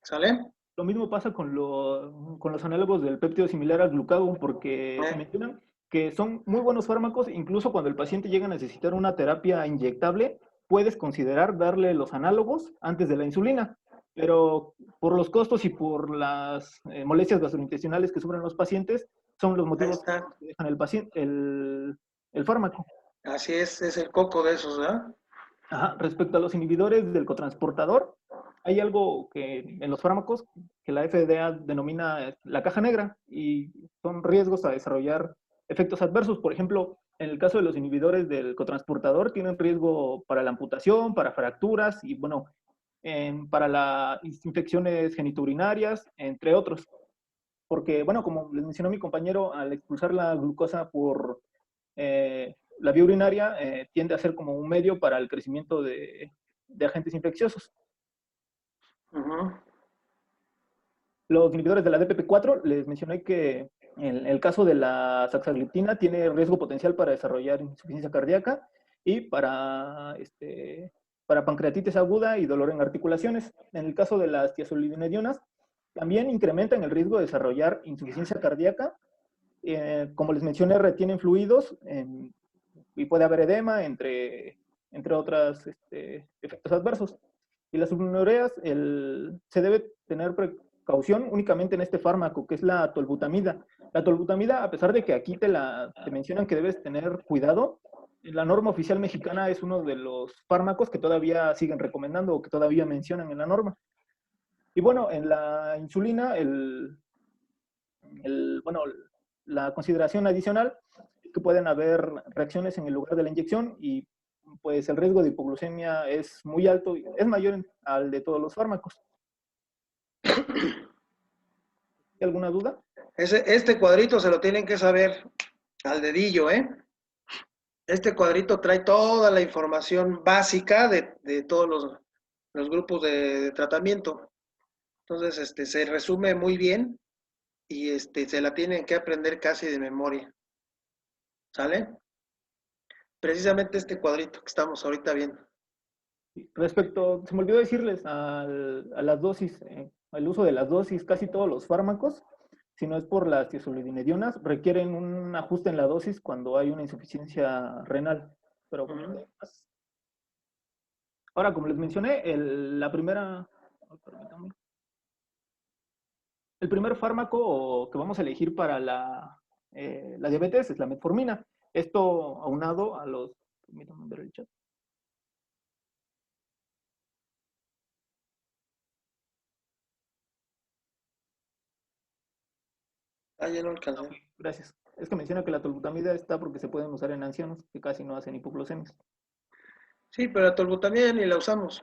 ¿Sale?
Lo mismo pasa con los análogos del péptido similar al glucagón, porque se mencionan que son muy buenos fármacos, incluso cuando el paciente llega a necesitar una terapia inyectable, puedes considerar darle los análogos antes de la insulina, pero por los costos y por las molestias gastrointestinales que sufren los pacientes, son los motivos que dejan el fármaco.
Así es el coco de esos, ¿verdad?
Ajá. Respecto a los inhibidores del cotransportador, hay algo que en los fármacos que la FDA denomina la caja negra y son riesgos a desarrollar efectos adversos. Por ejemplo, en el caso de los inhibidores del cotransportador, tienen riesgo para la amputación, para fracturas y, bueno, para las infecciones genitourinarias, entre otros. Porque, bueno, como les mencionó mi compañero, al expulsar la glucosa por la vía urinaria, tiende a ser como un medio para el crecimiento de agentes infecciosos. Los inhibidores de la DPP4, les mencioné que en el caso de la saxagliptina tiene riesgo potencial para desarrollar insuficiencia cardíaca y para pancreatitis aguda y dolor en articulaciones. En el caso de las tiazolidinedionas, también incrementan el riesgo de desarrollar insuficiencia cardíaca. Como les mencioné, retienen fluidos y puede haber edema, entre otros efectos adversos. Y las sulfonilureas, se debe tener precaución únicamente en este fármaco, que es la tolbutamida. La tolbutamida, a pesar de que aquí te mencionan que debes tener cuidado, la norma oficial mexicana es uno de los fármacos que todavía siguen recomendando o que todavía mencionan en la norma. Y bueno, en la insulina, la consideración adicional es que pueden haber reacciones en el lugar de la inyección y pues el riesgo de hipoglucemia es muy alto, es mayor al de todos los fármacos. ¿Hay alguna duda?
Este cuadrito se lo tienen que saber al dedillo, ¿eh? Este cuadrito trae toda la información básica de todos los grupos de tratamiento. Entonces, se resume muy bien y se la tienen que aprender casi de memoria. ¿Sale? Precisamente este cuadrito que estamos ahorita viendo.
Respecto, se me olvidó decirles a las dosis, el uso de las dosis, casi todos los fármacos, si no es por las tiazolidinedionas, requieren un ajuste en la dosis cuando hay una insuficiencia renal. Pero ahora, como les mencioné, el primer fármaco que vamos a elegir para la diabetes es la metformina. Esto aunado a los... Permítanme ver el chat.
Ya no alcancé.
Ok, gracias. Es que menciona que la tolbutamida está porque se pueden usar en ancianos que casi no hacen hipoglucemias.
Sí, pero la tolbutamida ni la usamos.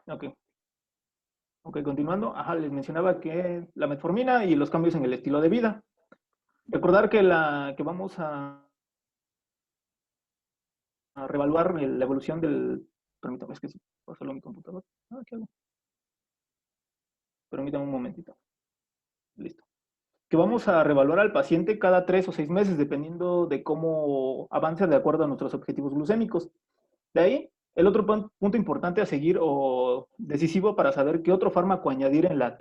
Ok. Ok, continuando. Ajá, les mencionaba que la metformina y los cambios en el estilo de vida. Recordar que vamos a reevaluar la evolución del... Permítame, es que sí, puedo hacerlo en mi computador. ¿Qué hago? Permítame un momentito. Listo. Que vamos a reevaluar al paciente cada 3 o 6 meses, dependiendo de cómo avance de acuerdo a nuestros objetivos glucémicos. De ahí, el otro punto importante a seguir o decisivo para saber qué otro fármaco añadir en la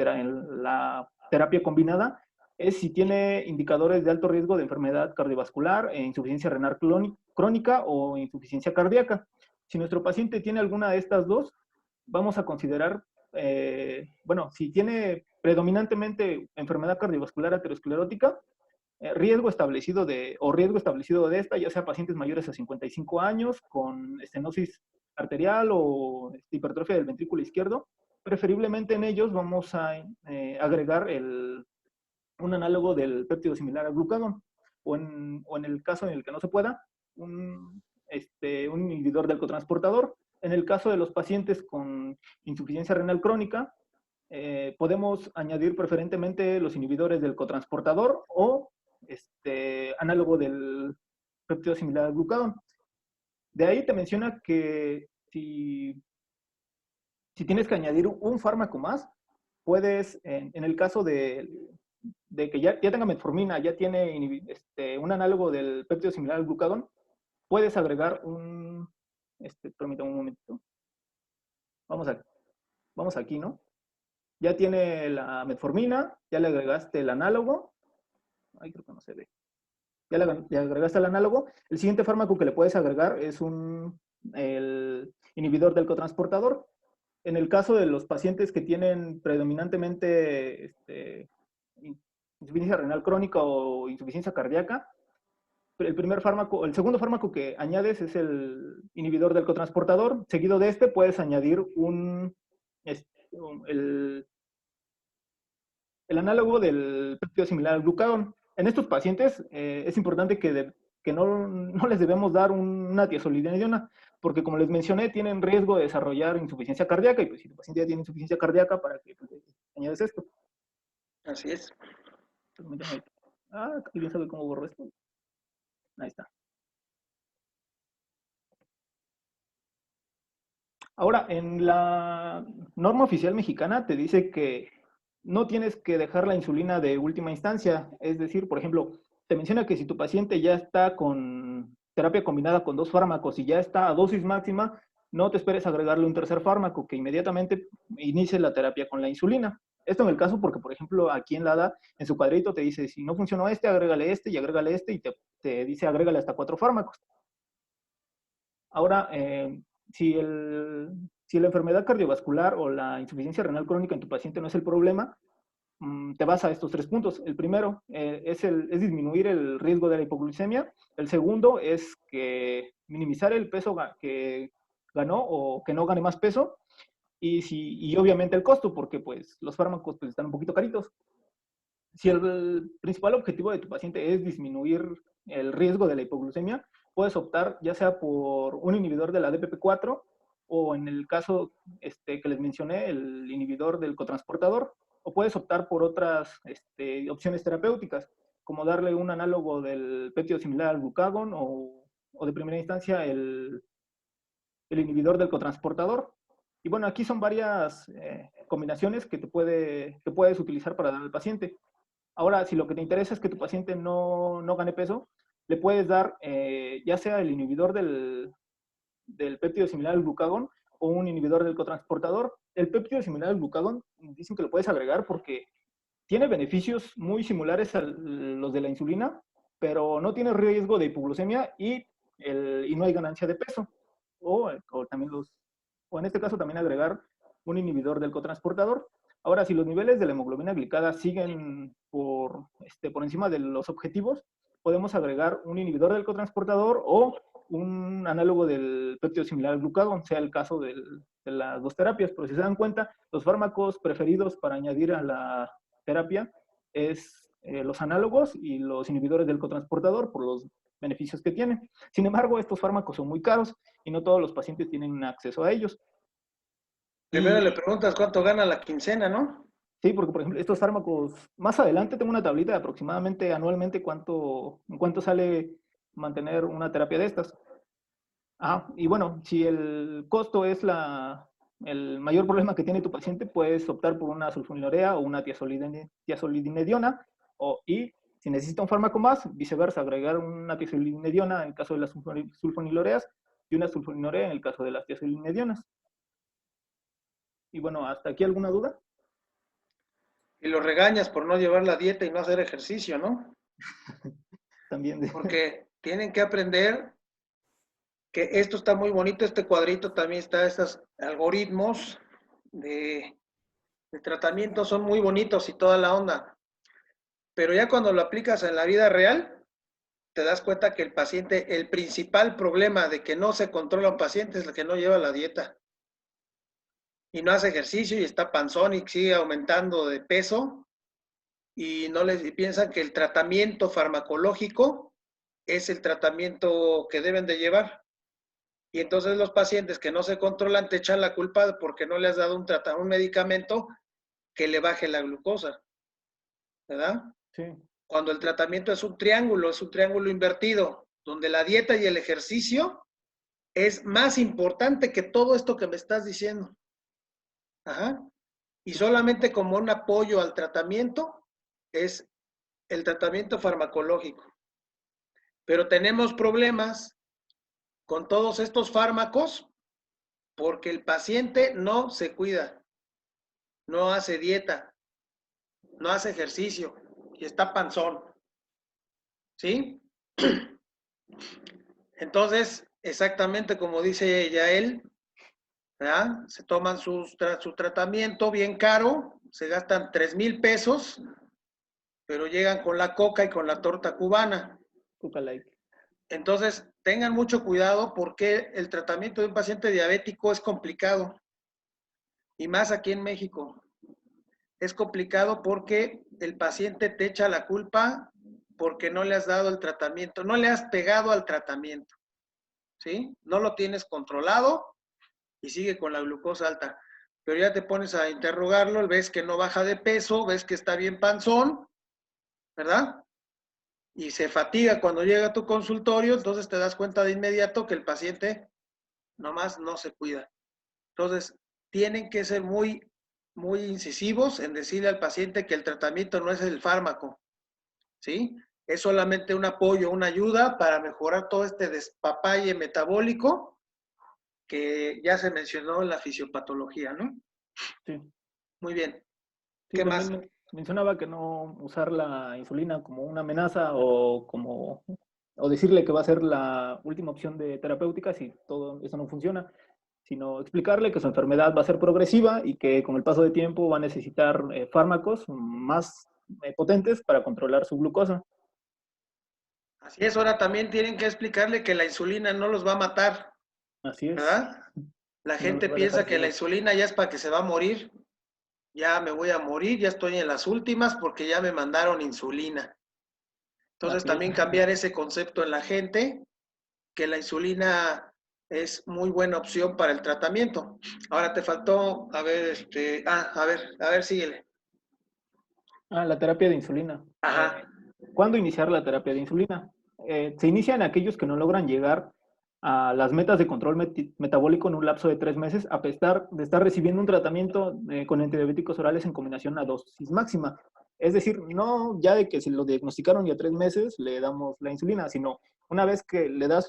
terapia combinada es si tiene indicadores de alto riesgo de enfermedad cardiovascular, insuficiencia renal crónica o insuficiencia cardíaca. Si nuestro paciente tiene alguna de estas dos, vamos a considerar, bueno, si tiene predominantemente enfermedad cardiovascular aterosclerótica, riesgo establecido de esta, ya sea pacientes mayores a 55 años con estenosis arterial o hipertrofia del ventrículo izquierdo. Preferiblemente en ellos vamos a agregar un análogo del péptido similar al glucagón, o en el caso en el que no se pueda, un inhibidor del cotransportador. En el caso de los pacientes con insuficiencia renal crónica, podemos añadir preferentemente los inhibidores del cotransportador o análogo del péptido similar al glucagón. De ahí te menciona que si tienes que añadir un fármaco más, puedes, en el caso de que ya tenga metformina, ya tiene un análogo del péptido similar al glucagón, puedes agregar permítame un momentito. Vamos aquí, ¿no? Ya tiene la metformina, ya le agregaste el análogo. Ay, creo que no se ve. Ya le agregaste el análogo. El siguiente fármaco que le puedes agregar es el inhibidor del cotransportador. En el caso de los pacientes que tienen predominantemente insuficiencia renal crónica o insuficiencia cardíaca, el segundo fármaco que añades es el inhibidor del cotransportador. Seguido de puedes añadir el análogo del péptido similar al glucagón. En estos pacientes es importante que no les debemos dar una tiazolidinediona, porque como les mencioné, tienen riesgo de desarrollar insuficiencia cardíaca, y pues si tu paciente ya tiene insuficiencia cardíaca, ¿para qué añades esto?
Así es.
¿Alguien sabe cómo borro esto? Ahí está. Ahora, en la norma oficial mexicana te dice que no tienes que dejar la insulina de última instancia. Es decir, por ejemplo, te menciona que si tu paciente ya está con terapia combinada con 2 fármacos y ya está a dosis máxima, no te esperes a agregarle un tercer fármaco, que inmediatamente inicie la terapia con la insulina. Esto en el caso porque, por ejemplo, aquí en la ADA, en su cuadrito te dice, si no funcionó agrégale y agrégale y te dice agrégale hasta 4 fármacos. Ahora, si la enfermedad cardiovascular o la insuficiencia renal crónica en tu paciente no es el problema, te vas a estos 3 puntos. El primero es disminuir el riesgo de la hipoglucemia. El segundo es minimizar el peso que ganó o que no gane más peso. Y obviamente el costo, porque pues los fármacos pues, están un poquito caritos. Si el principal objetivo de tu paciente es disminuir el riesgo de la hipoglucemia, puedes optar ya sea por un inhibidor de la DPP4 o en el caso que les mencioné, el inhibidor del cotransportador. o puedes optar por otras opciones terapéuticas, como darle un análogo del péptido similar al glucagón o de primera instancia el inhibidor del cotransportador. Y bueno, aquí son varias combinaciones que puedes utilizar para dar al paciente. Ahora, si lo que te interesa es que tu paciente no gane peso, le puedes dar ya sea el inhibidor del péptido similar al glucagón o un inhibidor del cotransportador. El péptido similar al glucagón dicen que lo puedes agregar porque tiene beneficios muy similares a los de la insulina, pero no tiene riesgo de hipoglucemia y no hay ganancia de peso. O en este caso también agregar un inhibidor del cotransportador. Ahora, si los niveles de la hemoglobina glicada siguen por encima de los objetivos, podemos agregar un inhibidor del cotransportador o un análogo del péptido similar al glucagón, sea el caso de las dos terapias. Pero si se dan cuenta, los fármacos preferidos para añadir a la terapia es los análogos y los inhibidores del cotransportador por los beneficios que tienen. Sin embargo, estos fármacos son muy caros y no todos los pacientes tienen acceso a ellos.
Primero le preguntas cuánto gana la quincena, ¿no?
Sí, porque por ejemplo, estos fármacos, más adelante tengo una tablita de aproximadamente anualmente en cuánto sale mantener una terapia de estas. Y bueno, si el costo es el mayor problema que tiene tu paciente, puedes optar por una sulfonilurea o una tiazolidinediona, y si necesita un fármaco más, viceversa, agregar una tiazolidinediona en el caso de las sulfonilureas y una sulfonilurea en el caso de las tiazolidinedionas. Y bueno, ¿hasta aquí alguna duda?
Y los regañas por no llevar la dieta y no hacer ejercicio, ¿no?
También.
Porque tienen que aprender que esto está muy bonito, este cuadrito también está, estos algoritmos de tratamiento son muy bonitos y toda la onda. Pero ya cuando lo aplicas en la vida real, te das cuenta que el paciente, el principal problema de que no se controla un paciente es el que no lleva la dieta. Y no hace ejercicio y está panzón y sigue aumentando de peso y piensan que el tratamiento farmacológico es el tratamiento que deben de llevar. Y entonces los pacientes que no se controlan te echan la culpa porque no le has dado un medicamento que le baje la glucosa, ¿verdad?
Sí.
Cuando el tratamiento es un triángulo invertido, donde la dieta y el ejercicio es más importante que todo esto que me estás diciendo. Ajá. Y solamente como un apoyo al tratamiento es el tratamiento farmacológico. Pero tenemos problemas con todos estos fármacos porque el paciente no se cuida, no hace dieta, no hace ejercicio y está panzón. ¿Sí? Entonces, exactamente como dice Yael, ¿verdad? Se toman su tratamiento bien caro, se gastan 3,000 pesos, pero llegan con la coca y con la torta cubana.
Coca Light.
Entonces, tengan mucho cuidado porque el tratamiento de un paciente diabético es complicado. Y más aquí en México. Es complicado porque el paciente te echa la culpa porque no le has dado el tratamiento, no le has pegado al tratamiento. ¿Sí? No lo tienes controlado y sigue con la glucosa alta. Pero ya te pones a interrogarlo, ves que no baja de peso, ves que está bien panzón, ¿verdad? Y se fatiga cuando llega a tu consultorio, entonces te das cuenta de inmediato que el paciente nomás no se cuida. Entonces, tienen que ser muy incisivos en decirle al paciente que el tratamiento no es el fármaco, ¿sí? Es solamente un apoyo, una ayuda para mejorar todo este despapalle metabólico que ya se mencionó en la fisiopatología, ¿no?
Sí.
Muy bien.
Sí,
¿Qué más?
Mencionaba que no usar la insulina como una amenaza o decirle que va a ser la última opción de terapéutica si todo eso no funciona, sino explicarle que su enfermedad va a ser progresiva y que con el paso de tiempo va a necesitar fármacos más potentes para controlar su glucosa.
Así es, ahora también tienen que explicarle que la insulina no los va a matar,
Así es.
¿verdad? La gente piensa que la insulina ya es para que se va a morir. Ya me voy a morir, ya estoy en las últimas porque ya me mandaron insulina. Entonces también cambiar ese concepto en la gente, que la insulina es muy buena opción para el tratamiento. Ahora te faltó, a ver, a ver, síguele.
La terapia de insulina.
Ajá.
¿Cuándo iniciar la terapia de insulina? Se inicia en aquellos que no logran llegar a las metas de control metabólico en un lapso de 3 meses, a pesar de estar recibiendo un tratamiento con antidiabéticos orales en combinación a dosis máxima. Es decir, no ya de que se lo diagnosticaron y a 3 meses le damos la insulina, sino una vez que le das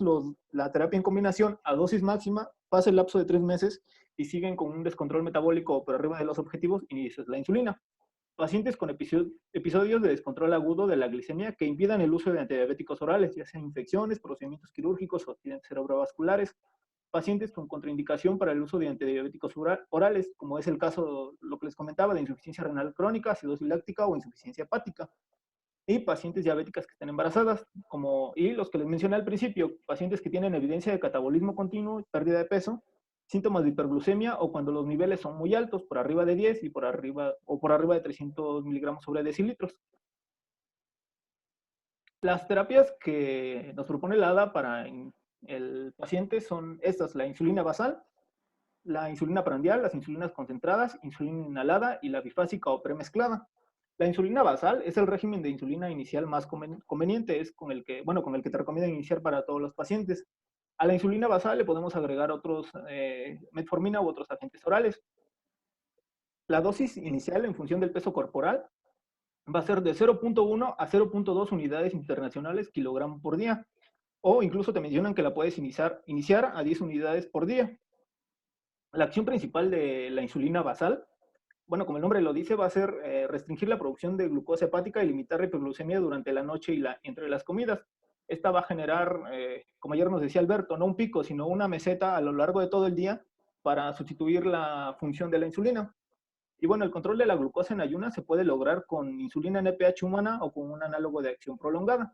la terapia en combinación a dosis máxima, pasa el lapso de 3 meses y siguen con un descontrol metabólico por arriba de los objetivos, inicias la insulina. Pacientes con episodios de descontrol agudo de la glicemia que impidan el uso de antidiabéticos orales, ya sean infecciones, procedimientos quirúrgicos o accidentes cerebrovasculares. Pacientes con contraindicación para el uso de antidiabéticos orales, como es el caso, lo que les comentaba, de insuficiencia renal crónica, acidosis láctica o insuficiencia hepática. Y pacientes diabéticas que estén embarazadas, y los que les mencioné al principio, pacientes que tienen evidencia de catabolismo continuo, pérdida de peso, síntomas de hiperglucemia o cuando los niveles son muy altos, por arriba de 10 y por arriba de 300 miligramos sobre decilitros. Las terapias que nos propone la ADA para el paciente son estas: la insulina basal, la insulina prandial, las insulinas concentradas, insulina inhalada y la bifásica o premezclada. La insulina basal es el régimen de insulina inicial más conveniente, es con el que te recomiendan iniciar para todos los pacientes. A la insulina basal le podemos agregar otros, metformina u otros agentes orales. La dosis inicial en función del peso corporal va a ser de 0.1 a 0.2 unidades internacionales kilogramo por día. O incluso te mencionan que la puedes iniciar a 10 unidades por día. La acción principal de la insulina basal, bueno, como el nombre lo dice, va a ser restringir la producción de glucosa hepática y limitar la hiperglucemia durante la noche y entre las comidas. Esta va a generar, como ayer nos decía Alberto, no un pico, sino una meseta a lo largo de todo el día para sustituir la función de la insulina. Y bueno, el control de la glucosa en ayunas se puede lograr con insulina NPH humana o con un análogo de acción prolongada.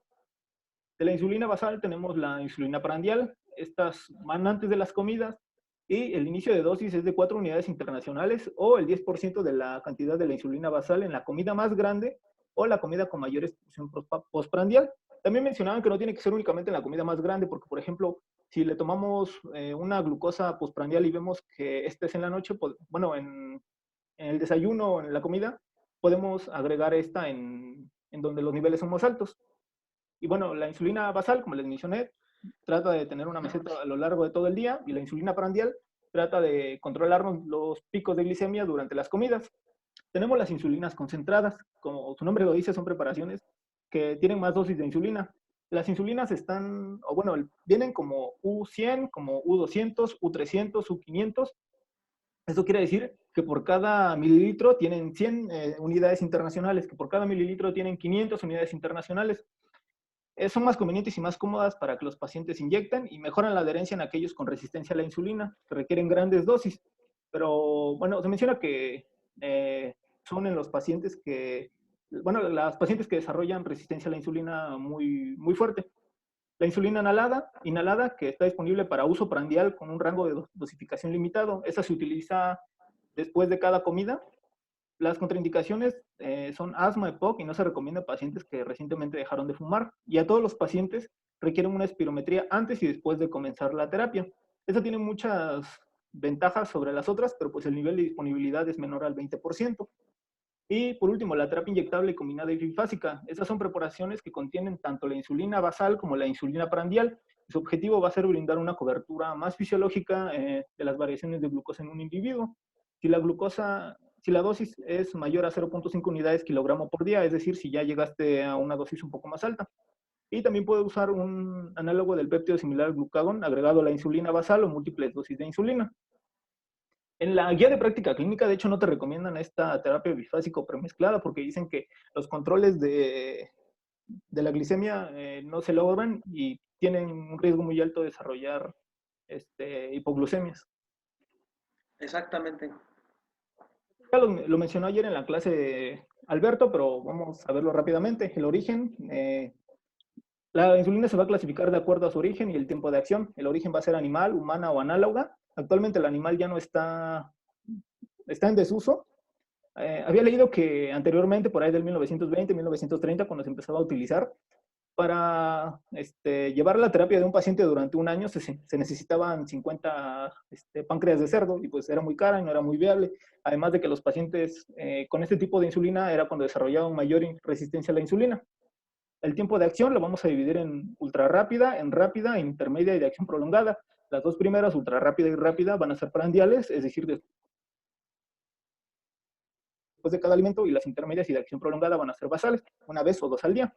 De la insulina basal tenemos la insulina prandial. Estas van antes de las comidas y el inicio de dosis es de 4 unidades internacionales o el 10% de la cantidad de la insulina basal en la comida más grande o la comida con mayor exposición postprandial. También mencionaban que no tiene que ser únicamente en la comida más grande, porque, por ejemplo, si le tomamos una glucosa postprandial y vemos que esta es en la noche, bueno, en el desayuno o en la comida, podemos agregar esta en donde los niveles son más altos. Y bueno, la insulina basal, como les mencioné, trata de tener una meseta a lo largo de todo el día, y la insulina prandial trata de controlar los picos de glicemia durante las comidas. Tenemos las insulinas concentradas, como su nombre lo dice, son preparaciones que tienen más dosis de insulina. Las insulinas vienen como U100, como U200, U300, U500. Esto quiere decir que por cada mililitro tienen 100 unidades internacionales, que por cada mililitro tienen 500 unidades internacionales. Son más convenientes y más cómodas para que los pacientes inyecten y mejoran la adherencia en aquellos con resistencia a la insulina, que requieren grandes dosis. Pero bueno, se menciona que son en los pacientes las pacientes que desarrollan resistencia a la insulina muy, muy fuerte. La insulina inhalada, que está disponible para uso prandial con un rango de dosificación limitado. Esa se utiliza después de cada comida. Las contraindicaciones son asma, EPOC, y no se recomienda a pacientes que recientemente dejaron de fumar. Y a todos los pacientes requieren una espirometría antes y después de comenzar la terapia. Esta tiene muchas ventajas sobre las otras, pero pues el nivel de disponibilidad es menor al 20%. Y por último, la terapia inyectable combinada y bifásica. Estas son preparaciones que contienen tanto la insulina basal como la insulina prandial. Su objetivo va a ser brindar una cobertura más fisiológica de las variaciones de glucosa en un individuo. Si la dosis es mayor a 0.5 unidades kilogramo por día, es decir, si ya llegaste a una dosis un poco más alta. Y también puede usar un análogo del péptido similar al glucagón agregado a la insulina basal o múltiples dosis de insulina. En la guía de práctica clínica, de hecho, no te recomiendan esta terapia bifásica o premezclada porque dicen que los controles de la glicemia no se logran y tienen un riesgo muy alto de desarrollar hipoglucemias.
Exactamente.
Ya lo mencionó ayer en la clase Alberto, pero vamos a verlo rápidamente. El origen. La insulina se va a clasificar de acuerdo a su origen y el tiempo de acción. El origen va a ser animal, humana o análoga. Actualmente el animal ya no está en desuso. Había leído que anteriormente, por ahí del 1920, 1930, cuando se empezaba a utilizar, Para llevar la terapia de un paciente durante un año se necesitaban 50 páncreas de cerdo y pues era muy cara y no era muy viable. Además de que los pacientes con este tipo de insulina era cuando desarrollaban mayor resistencia a la insulina. El tiempo de acción lo vamos a dividir en ultra rápida, en rápida, en intermedia y de acción prolongada. Las dos primeras, ultra rápida y rápida, van a ser prandiales, es decir, después de cada alimento, y las intermedias y de acción prolongada van a ser basales, una vez o dos al día.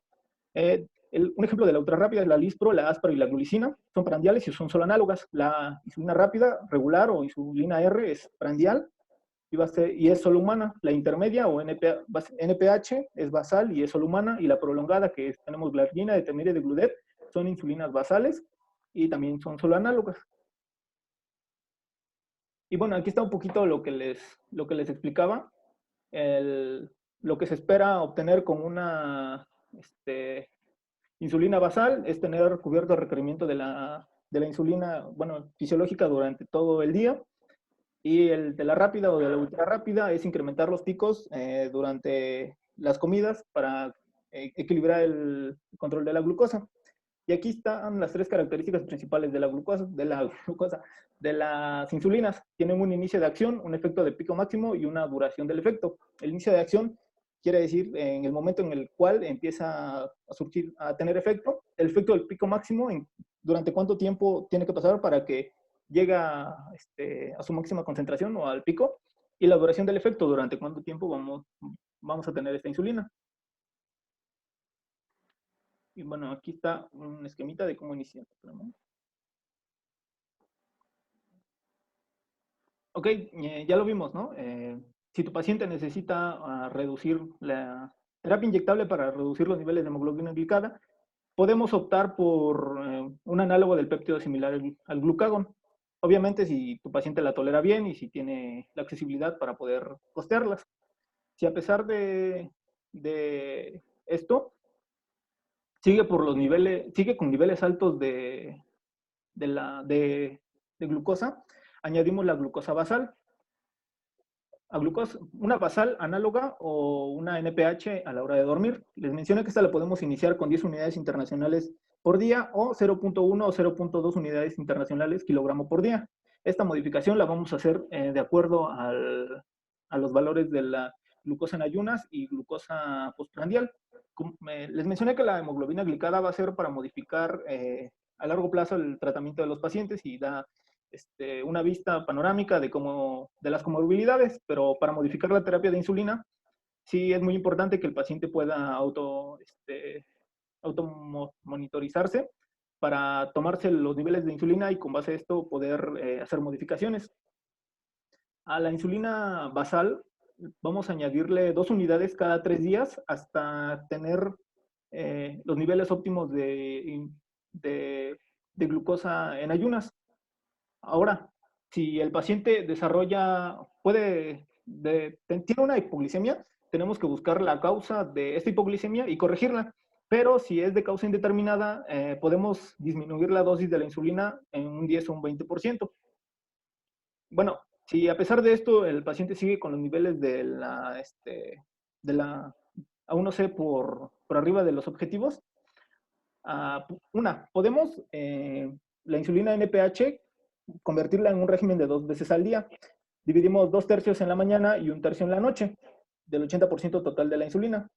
Un ejemplo de la ultra rápida es la Lispro, la Aspro y la glulicina. Son prandiales y son solo análogas. La insulina rápida, regular o insulina R es prandial y es solo humana. La intermedia o NPH es basal y es solo humana. Y la prolongada, que tenemos glargina, detemira y de gludet, son insulinas basales y también son solo análogas. Y bueno, aquí está un poquito lo que les explicaba. Lo que se espera obtener con una insulina basal es tener cubierto el requerimiento de la insulina, bueno, fisiológica durante todo el día. Y el de la rápida o de la ultra rápida es incrementar los picos durante las comidas para equilibrar el control de la glucosa. Y aquí están las tres características principales de la glucosa, de las insulinas. Tienen un inicio de acción, un efecto de pico máximo y una duración del efecto. El inicio de acción quiere decir en el momento en el cual empieza a tener efecto. El efecto del pico máximo, durante cuánto tiempo tiene que pasar para que llegue a su máxima concentración o al pico. Y la duración del efecto, durante cuánto tiempo vamos a tener esta insulina. Y bueno, aquí está un esquemita de cómo iniciar. Ok, ya lo vimos, ¿no? Si tu paciente necesita reducir la terapia inyectable para reducir los niveles de hemoglobina glicada, podemos optar por un análogo del péptido similar al glucagón. Obviamente, si tu paciente la tolera bien y si tiene la accesibilidad para poder costearlas. Si a pesar de esto, sigue con niveles altos de glucosa, añadimos la glucosa basal. Una basal análoga o una NPH a la hora de dormir. Les mencioné que esta la podemos iniciar con 10 unidades internacionales por día o 0.1 o 0.2 unidades internacionales kilogramo por día. Esta modificación la vamos a hacer de acuerdo a los valores de la glucosa en ayunas y glucosa postprandial. Les mencioné que la hemoglobina glicada va a ser para modificar a largo plazo el tratamiento de los pacientes y da una vista panorámica de las comorbilidades, pero para modificar la terapia de insulina, sí es muy importante que el paciente pueda automonitorizarse para tomarse los niveles de insulina y con base a esto poder hacer modificaciones. A la insulina basal vamos a añadirle 2 unidades cada 3 días hasta tener los niveles óptimos de glucosa en ayunas. Ahora, si el paciente tiene una hipoglicemia, tenemos que buscar la causa de esta hipoglicemia y corregirla. Pero si es de causa indeterminada, podemos disminuir la dosis de la insulina en un 10 o un 20%. Bueno, si a pesar de esto el paciente sigue con los niveles de la A1C por arriba de los objetivos, podemos la insulina NPH convertirla en un régimen de 2 veces al día. Dividimos 2/3 en la mañana y 1/3 en la noche, del 80% total de la insulina.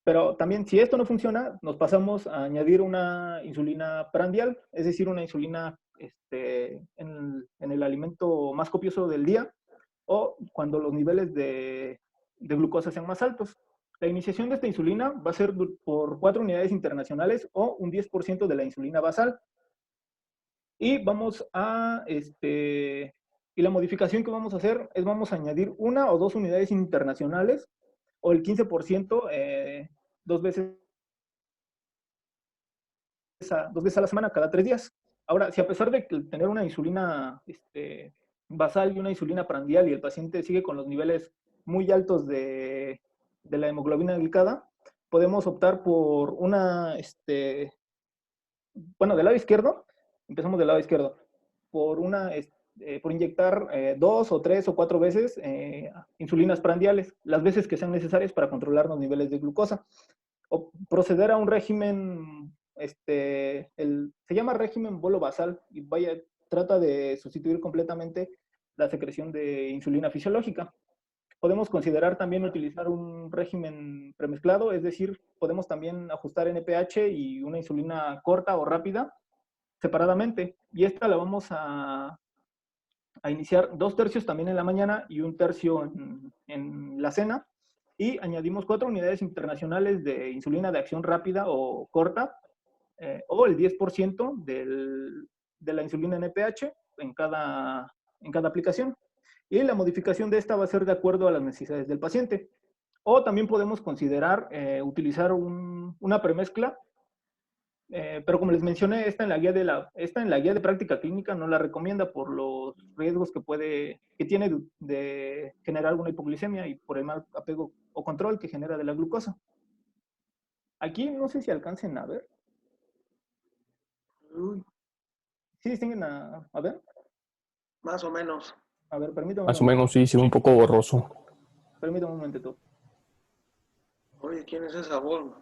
Pero también, si esto no funciona, nos pasamos a añadir una insulina prandial, es decir, una insulina en el alimento más copioso del día o cuando los niveles de glucosa sean más altos. La iniciación de esta insulina va a ser por 4 unidades internacionales o un 10% de la insulina basal. Y y la modificación que vamos a hacer es vamos a añadir 1 o 2 unidades internacionales o el 15% 2 veces a la semana, cada 3 días. Ahora, si a pesar de tener una insulina basal y una insulina prandial y el paciente sigue con los niveles muy altos de la hemoglobina glicada, podemos optar por del lado izquierdo. Empezamos del lado izquierdo. Por inyectar 2 o 3 o 4 veces insulinas prandiales, las veces que sean necesarias para controlar los niveles de glucosa. proceder a un régimen, se llama régimen bolo basal, y vaya, trata de sustituir completamente la secreción de insulina fisiológica. Podemos considerar también utilizar un régimen premezclado, es decir, podemos también ajustar NPH y una insulina corta o rápida separadamente. Y esta la vamos a iniciar 2 tercios también en la mañana y 1 tercio en la cena. Y añadimos 4 unidades internacionales de insulina de acción rápida o corta, o el 10% de la insulina NPH en cada aplicación. Y la modificación de esta va a ser de acuerdo a las necesidades del paciente. O también podemos considerar utilizar una premezcla, pero como les mencioné, esta en la guía de práctica clínica no la recomienda por los riesgos que tiene de generar una hipoglicemia y por el mal apego o control que genera de la glucosa. Aquí no sé si alcancen a ver.
Uy,
¿Sí distinguen a ver?
más o menos.
A ver, permítame
Más o menos, sí, se ve un poco borroso.
Permítame un momentito.
Oye, ¿quién es esa voz?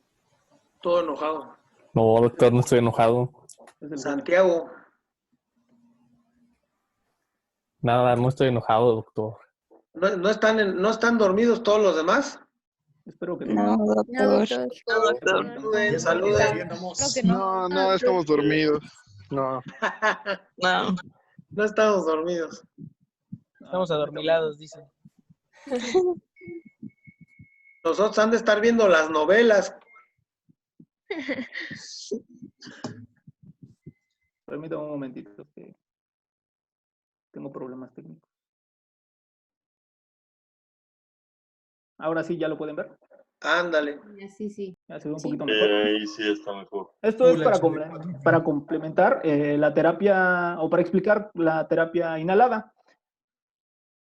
Todo enojado.
No, doctor, no estoy enojado.
Es el
Santiago.
Nada, no estoy enojado, doctor.
¿No están dormidos todos los demás?
Espero que
No,
no.
doctor.
Saluden, saluden.
Creo que no.
No, estamos dormidos. No.
No.
No estamos dormidos.
Estamos adormilados, dicen.
Los otros han de estar viendo las novelas.
Permítame un momentito, que tengo problemas técnicos. Ahora sí, ¿ya lo pueden ver?
Ándale.
Sí, sí.
Ya se ve un
Sí.
poquito mejor.
Ahí sí está mejor.
Esto es para complementar la terapia, o para explicar la terapia inhalada.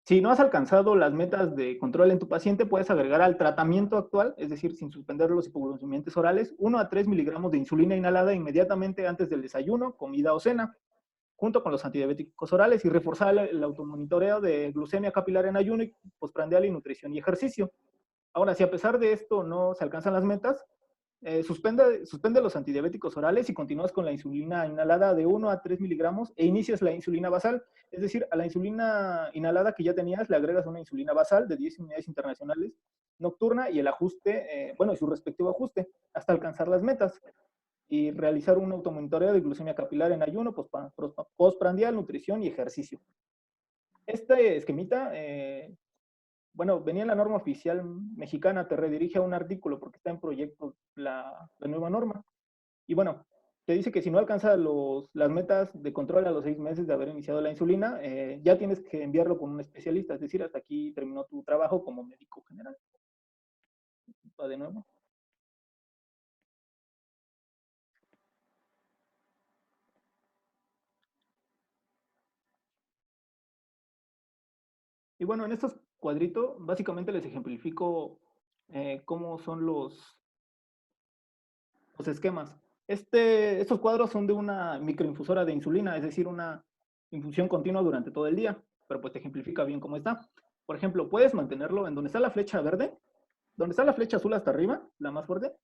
Si no has alcanzado las metas de control en tu paciente, puedes agregar al tratamiento actual, es decir, sin suspender los hipoglucemiantes orales, 1 a 3 miligramos de insulina inhalada inmediatamente antes del desayuno, comida o cena, junto con los antidiabéticos orales, y reforzar el automonitoreo de glucemia capilar en ayuno, postprandial y nutrición y ejercicio. Ahora, si a pesar de esto no se alcanzan las metas, suspende los antidiabéticos orales y continúas con la insulina inhalada de 1 a 3 miligramos e inicias la insulina basal. Es decir, a la insulina inhalada que ya tenías le agregas una insulina basal de 10 unidades internacionales nocturna y el ajuste, y su respectivo ajuste hasta alcanzar las metas y realizar un automonitoreo de glucemia capilar en ayuno, postprandial, nutrición y ejercicio. Este esquemita venía en la norma oficial mexicana, te redirige a un artículo porque está en proyecto la nueva norma. Y bueno, te dice que si no alcanza las metas de control a los 6 meses de haber iniciado la insulina, ya tienes que enviarlo con un especialista, es decir, hasta aquí terminó tu trabajo como médico general. Va de nuevo. Y bueno, en estos cuadritos básicamente les ejemplifico cómo son los esquemas. Estos cuadros son de una microinfusora de insulina, es decir, una infusión continua durante todo el día, pero pues te ejemplifica bien cómo está. Por ejemplo, puedes mantenerlo en donde está la flecha verde, donde está la flecha azul hasta arriba, la más fuerte,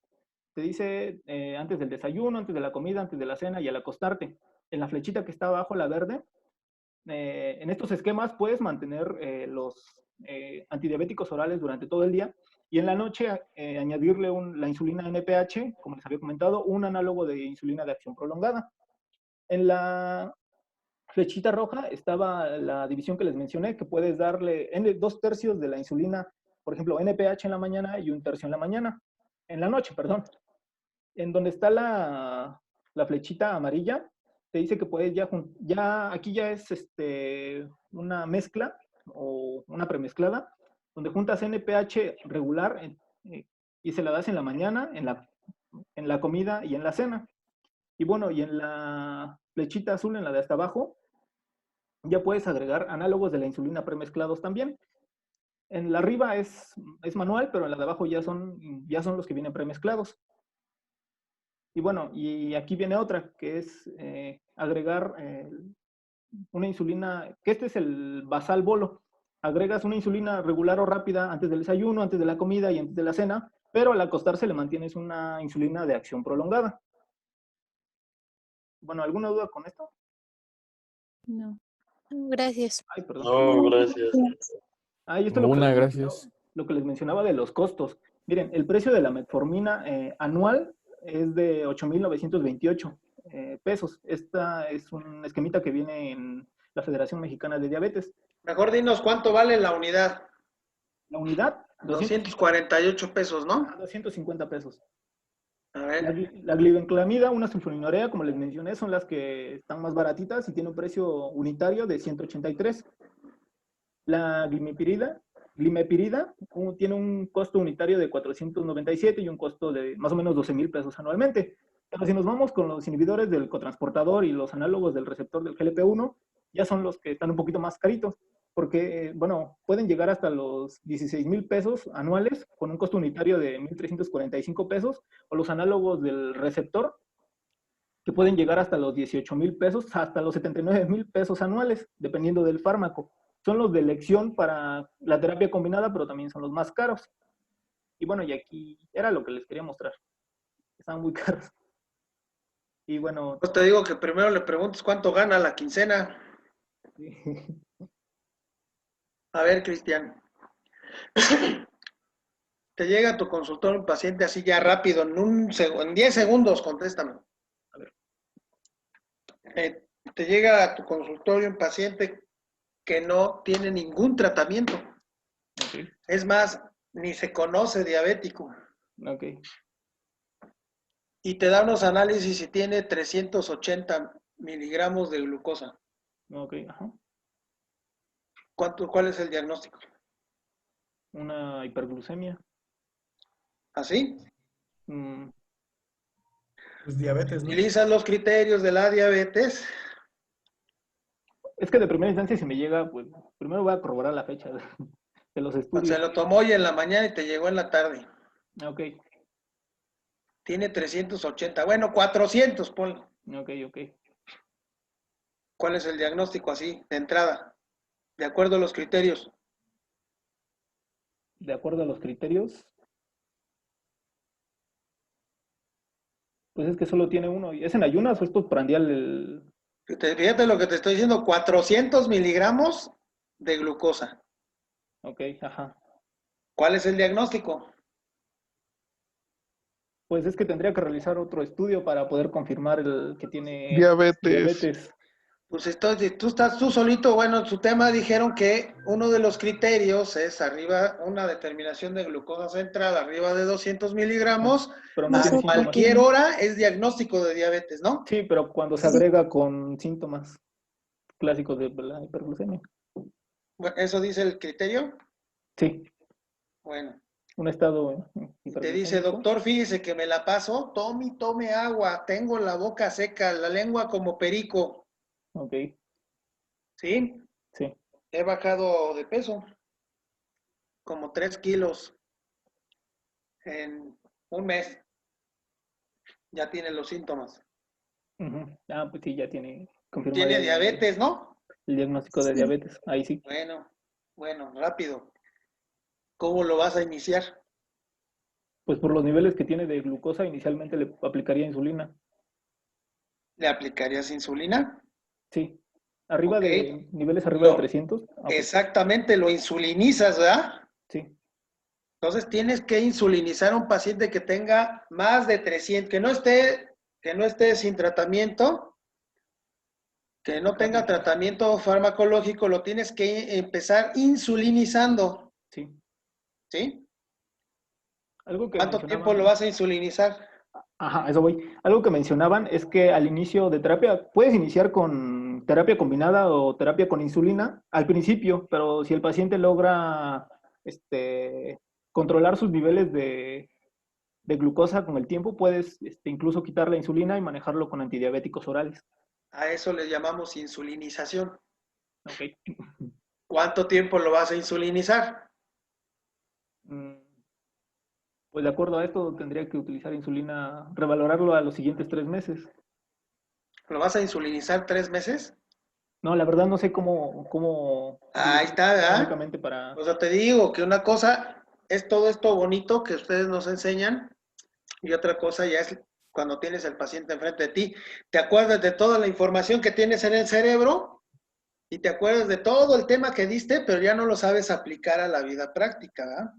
te dice antes del desayuno, antes de la comida, antes de la cena y al acostarte. En la flechita que está abajo, la verde, en estos esquemas puedes mantener los antidiabéticos orales durante todo el día y en la noche añadirle la insulina NPH, como les había comentado, un análogo de insulina de acción prolongada. En la flechita roja estaba la división que les mencioné, que puedes darle 2 tercios de la insulina, por ejemplo, NPH en la mañana y 1 tercio en la noche, perdón. En donde está la flechita amarilla, te dice que puedes aquí ya es una mezcla o una premezclada, donde juntas NPH regular y se la das en la mañana, en la comida y en la cena. Y bueno, y en la flechita azul, en la de hasta abajo, ya puedes agregar análogos de la insulina premezclados también. En la arriba es manual, pero en la de abajo ya son los que vienen premezclados. Y bueno, y aquí viene otra, que es agregar una insulina, que este es el basal bolo. Agregas una insulina regular o rápida antes del desayuno, antes de la comida y antes de la cena, pero al acostarse le mantienes una insulina de acción prolongada. Bueno, ¿alguna duda con esto?
No.
Gracias.
Ay, perdón.
No, gracias.
Ah, y esto es lo que
Una,
les
gracias.
lo que les mencionaba de los costos. Miren, el precio de la metformina anual es de 8,928 pesos. Esta es un esquemita que viene en la Federación Mexicana de Diabetes.
Mejor dinos cuánto vale la unidad.
La unidad,
248 pesos, ¿no?
250 pesos.
A
La,
ver,
la glibenclamida, una sulfonilurea, como les mencioné, son las que están más baratitas y tiene un precio unitario de 183. La glimepirida tiene un costo unitario de 497 y un costo de más o menos 12,000 pesos anualmente. Pero si nos vamos con los inhibidores del cotransportador y los análogos del receptor del GLP-1, ya son los que están un poquito más caritos, porque, bueno, pueden llegar hasta los 16,000 pesos anuales con un costo unitario de 1,345 pesos, o los análogos del receptor, que pueden llegar hasta los 18,000 pesos, hasta los 79,000 pesos anuales, dependiendo del fármaco. Son los de elección para la terapia combinada, pero también son los más caros. Y bueno, y aquí era lo que les quería mostrar. Están muy caros. Y bueno,
pues te digo que primero le preguntes cuánto gana la quincena. A ver, Cristian. Te llega a tu consultorio un paciente así ya rápido, en 10 segundos, contéstame.
A ver.
Te llega a tu consultorio un paciente que no tiene ningún tratamiento.
Ok,
Es más, ni se conoce diabético.
ok.
Y te da unos análisis y tiene 380 miligramos de glucosa.
Ok, ajá.
¿Cuál es el diagnóstico?
Una hiperglucemia.
¿Así?
Mm,
Pues diabetes, ¿no?
Utilizas los criterios de la diabetes.
es que de primera instancia, si me llega, pues primero voy a corroborar la fecha de los estudios.
Se lo tomó hoy en la mañana y te llegó en la tarde.
Ok,
Tiene 380, bueno, 400, ponle.
ok, ok.
¿Cuál es el diagnóstico así, de entrada? De acuerdo a los criterios.
De acuerdo a los criterios, pues es que solo tiene uno. ¿Es en ayunas o es postprandial el...?
Fíjate lo que te estoy diciendo, 400 miligramos de glucosa.
Ok, ajá.
¿Cuál es el diagnóstico?
Pues es que tendría que realizar otro estudio para poder confirmar el que tiene
Diabetes.
Pues tú solito, bueno, en su tema dijeron que uno de los criterios es arriba, una determinación de glucosa central arriba de 200 miligramos,
Pero no
a
tiene síntomas.
cualquier hora es diagnóstico de diabetes, ¿no?
Sí, pero cuando se agrega con síntomas clásicos de la hiperglucemia.
Bueno, ¿eso dice el criterio?
Sí,
Bueno,
un estado
y te dice,
hiperglucémico.
doctor, fíjese que me la paso, tome agua, tengo la boca seca, la lengua como perico,
Ok,
¿sí?
sí.
He bajado de peso, como 3 kilos en un mes. Ya tiene los síntomas.
Ujú. Ah, pues sí, ya tiene confirmado
Tiene diabetes, ¿no?
el diagnóstico de diabetes. Ahí sí.
Bueno, rápido. ¿Cómo lo vas a iniciar?
Pues por los niveles que tiene de glucosa, inicialmente le aplicaría insulina.
¿Le aplicarías insulina?
Sí. Arriba
Ok.
de niveles arriba de 300. Ok.
Exactamente, lo insulinizas, ¿verdad?
Sí.
Entonces tienes que insulinizar a un paciente que tenga más de 300, que no esté sin tratamiento, que no tenga tratamiento farmacológico, lo tienes que empezar insulinizando,
Sí.
¿sí?
Algo que
¿Cuánto tiempo lo vas a insulinizar?
Ajá, eso voy. Algo que mencionaban es que al inicio de terapia, puedes iniciar con terapia combinada o terapia con insulina al principio, pero si el paciente logra controlar sus niveles de glucosa con el tiempo, puedes incluso quitar la insulina y manejarlo con antidiabéticos orales.
A eso le llamamos insulinización.
Ok.
¿Cuánto tiempo lo vas a insulinizar?
Pues de acuerdo a esto, tendría que utilizar insulina, revalorarlo a los siguientes 3 meses.
¿Lo vas a insulinizar 3 meses?
No, la verdad no sé cómo
Ahí está, ¿verdad?
únicamente para...
O sea, te digo que una cosa es todo esto bonito que ustedes nos enseñan, y otra cosa ya es cuando tienes el paciente enfrente de ti, te acuerdas de toda la información que tienes en el cerebro y te acuerdas de todo el tema que diste, pero ya no lo sabes aplicar a la vida práctica, ¿verdad?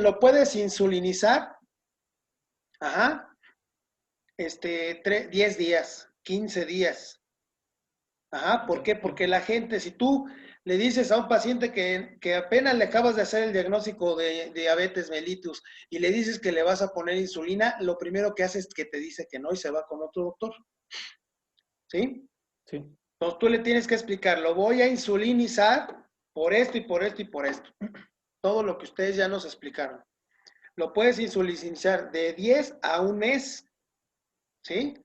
Lo puedes insulinizar, 10 días, 15 días. ¿Por qué? Porque la gente, si tú le dices a un paciente que apenas le acabas de hacer el diagnóstico de diabetes mellitus y le dices que le vas a poner insulina, lo primero que hace es que te dice que no y se va con otro doctor. ¿Sí?
Sí.
Entonces tú le tienes que explicar, lo voy a insulinizar por esto y por esto y por esto. Todo lo que ustedes ya nos explicaron. Lo puedes insulinizar de 10 a un mes. ¿Sí?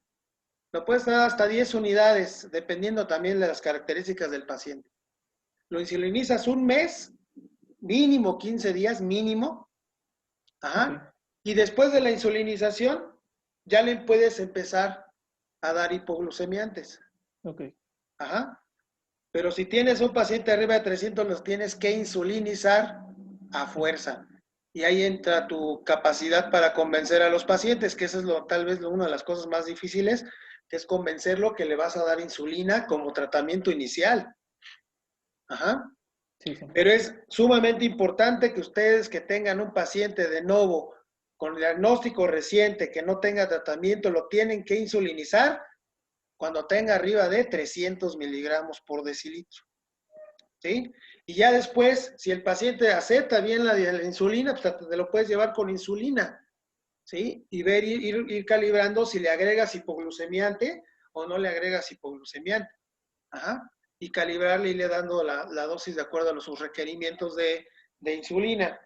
Lo puedes dar hasta 10 unidades, dependiendo también de las características del paciente. Lo insulinizas un mes, mínimo 15 días, mínimo. Y después de la insulinización, ya le puedes empezar a dar hipoglucemiantes.
Ok.
Pero si tienes un paciente arriba de 300, los tienes que insulinizar a fuerza. Y ahí entra tu capacidad para convencer a los pacientes, que eso es tal vez una de las cosas más difíciles, que es convencerlo que le vas a dar insulina como tratamiento inicial.
Sí.
Pero es sumamente importante que ustedes que tengan un paciente de novo con diagnóstico reciente, que no tenga tratamiento, lo tienen que insulinizar cuando tenga arriba de 300 miligramos por decilitro. ¿Sí? Y ya después, si el paciente acepta bien la insulina, pues te lo puedes llevar con insulina. ¿Sí? Y ir calibrando si le agregas hipoglucemiante o no le agregas hipoglucemiante. Y calibrarle y le dando la dosis de acuerdo a sus requerimientos de insulina.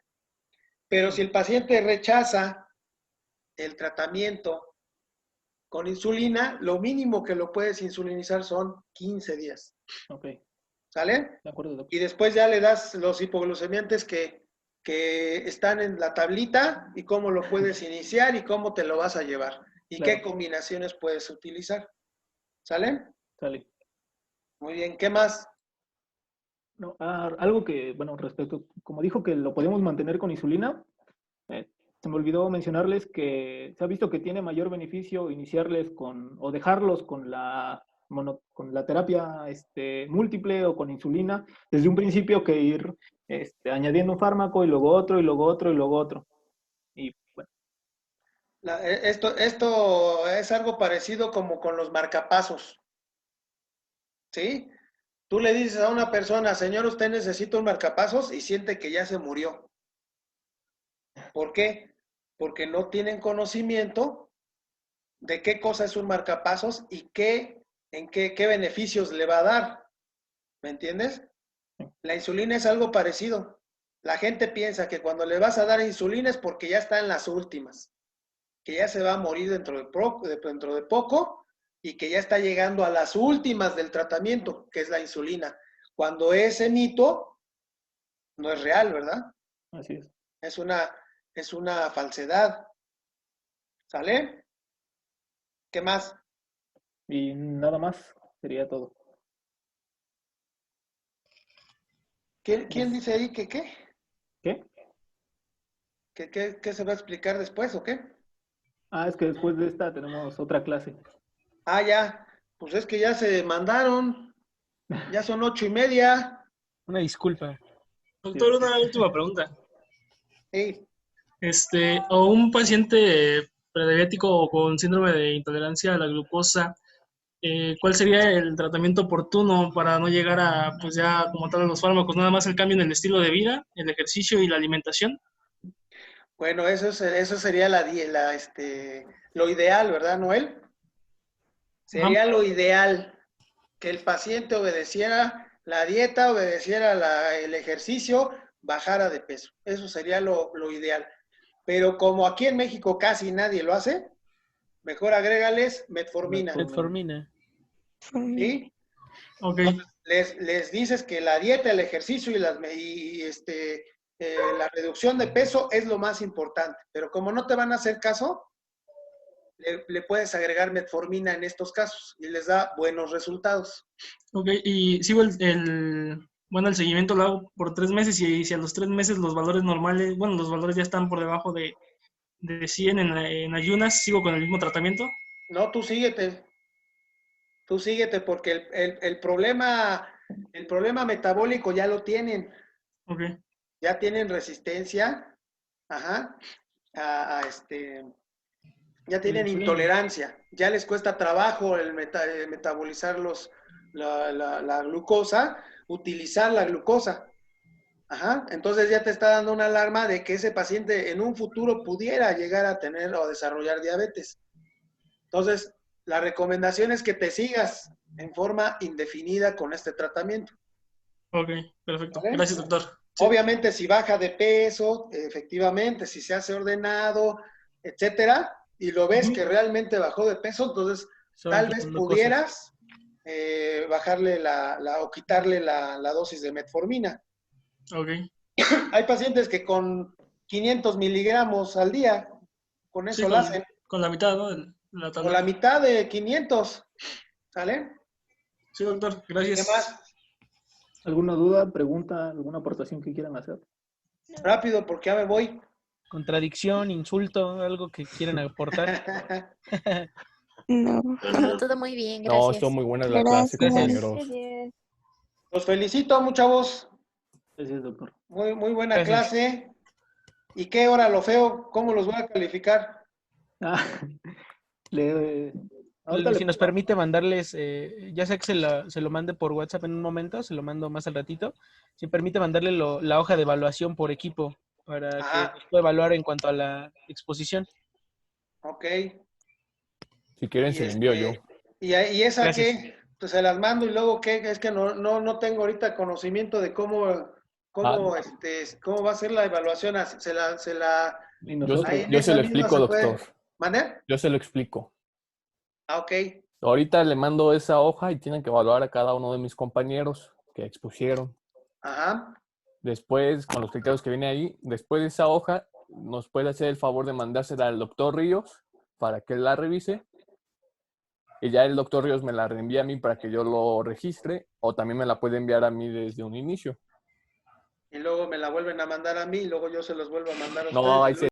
Pero si el paciente rechaza el tratamiento con insulina, lo mínimo que lo puedes insulinizar son 15 días.
Ok.
¿Sale?
De acuerdo, doctor.
Y después ya le das los hipoglucemiantes que están en la tablita y cómo lo puedes iniciar y cómo te lo vas a llevar. Y
Claro.
qué combinaciones puedes utilizar. ¿Sale?
Sale.
Muy bien. ¿Qué más?
No, algo que, bueno, respecto, como dijo que lo podemos mantener con insulina, se me olvidó mencionarles que se ha visto que tiene mayor beneficio iniciarles o dejarlos con la terapia múltiple o con insulina desde un principio que ir añadiendo un fármaco y luego otro y luego otro y luego otro. Y bueno.
Esto es algo parecido como con los marcapasos. ¿Sí? Tú le dices a una persona, señor, usted necesita un marcapasos y siente que ya se murió. ¿Por qué? Porque no tienen conocimiento de qué cosa es un marcapasos y qué beneficios le va a dar. ¿Me entiendes? La insulina es algo parecido. La gente piensa que cuando le vas a dar insulina es porque ya está en las últimas, que ya se va a morir dentro de poco y que ya está llegando a las últimas del tratamiento, que es la insulina. Cuando ese mito no es real, ¿verdad?
Así es.
Es una falsedad. ¿Sale? ¿Qué más?
Y nada más, sería todo.
¿Quién dice ahí que qué?
¿Qué?
¿Qué se va a explicar después o qué?
Es que después de esta tenemos otra clase.
Ya. Pues es que ya se mandaron. Ya son 8:30.
Una disculpa.
Doctor, una última pregunta.
Sí.
O un paciente prediabético o con síndrome de intolerancia a la glucosa, ¿cuál sería el tratamiento oportuno para no llegar a, pues ya como tal, a los fármacos? Nada más el cambio en el estilo de vida, el ejercicio y la alimentación.
Bueno, eso sería lo ideal, ¿verdad, Noel? Sería lo ideal que el paciente obedeciera la dieta, obedeciera el ejercicio, bajara de peso. Eso sería lo ideal. Pero como aquí en México casi nadie lo hace, mejor agrégales metformina.
Metformina.
¿Sí?
Ok.
Entonces, les dices que la dieta, el ejercicio y la reducción de peso es lo más importante. Pero como no te van a hacer caso, le puedes agregar metformina en estos casos y les da buenos resultados.
Ok, y sigo el bueno, el seguimiento lo hago por 3 meses y si a los 3 meses los valores normales, bueno, los valores ya están por debajo de 100 en ayunas, ¿sigo con el mismo tratamiento?
No, tú síguete porque el problema metabólico ya lo tienen,
Ok.
ya tienen resistencia, ajá, ya tienen intolerancia, ya les cuesta trabajo el metabolizar la glucosa, utilizar la glucosa. Ajá, entonces ya te está dando una alarma de que ese paciente en un futuro pudiera llegar a tener o desarrollar diabetes. Entonces, la recomendación es que te sigas en forma indefinida con este tratamiento.
Ok, perfecto.
¿Vale?
Gracias, doctor. Sí.
Obviamente, si baja de peso, efectivamente, si se hace ordenado, etcétera, y lo ves que realmente bajó de peso, entonces tal vez pudieras bajarle o quitarle la dosis de metformina.
Ok.
Hay pacientes que con 500 miligramos al día, con eso
Sí,
lo hacen.
con la mitad, ¿no? La
O
tableta.
la mitad de 500, ¿sale?
Sí, doctor,
¿Qué
gracias.
más?
¿Alguna duda, pregunta, alguna aportación que quieran hacer?
Rápido, porque ya me voy.
Contradicción, insulto, algo que quieran aportar.
No.
No, todo muy bien,
No,
gracias.
estuvo muy buena la clase,
Gracias.
compañeros.
Los felicito, muchos chavos.
Gracias, doctor.
Muy, muy buena
Gracias.
clase. ¿Y qué hora lo feo? ¿Cómo los voy a calificar?
Ah, ahorita
Si nos
pongo.
permite mandarles, ya sea que se lo mande por WhatsApp en un momento, se lo mando más al ratito. Si permite mandarle la hoja de evaluación por equipo para que
Ajá,
nos pueda evaluar en cuanto a la exposición.
ok.
Si quieren,
Y,
se la envío yo.
y esa
Gracias.
que pues se las mando y luego qué, es que no tengo ahorita conocimiento de cómo va a ser la evaluación.
Y
Ahí
nosotros.
en
Yo se
esa
lo
misma
explico,
se puede.
doctor.
¿Mande?
Yo se lo explico.
Ah, ok.
Ahorita le mando esa hoja y tienen que evaluar a cada uno de mis compañeros que expusieron.
Ajá.
Después, con los criterios que viene ahí, después de esa hoja, nos puede hacer el favor de mandársela al doctor Ríos para que él la revise. Y ya el doctor Ríos me la reenvía a mí para que yo lo registre, o también me la puede enviar a mí desde un inicio.
Y luego me la vuelven a mandar a mí y luego yo se los vuelvo a mandar a
No, ahí
ustedes.
se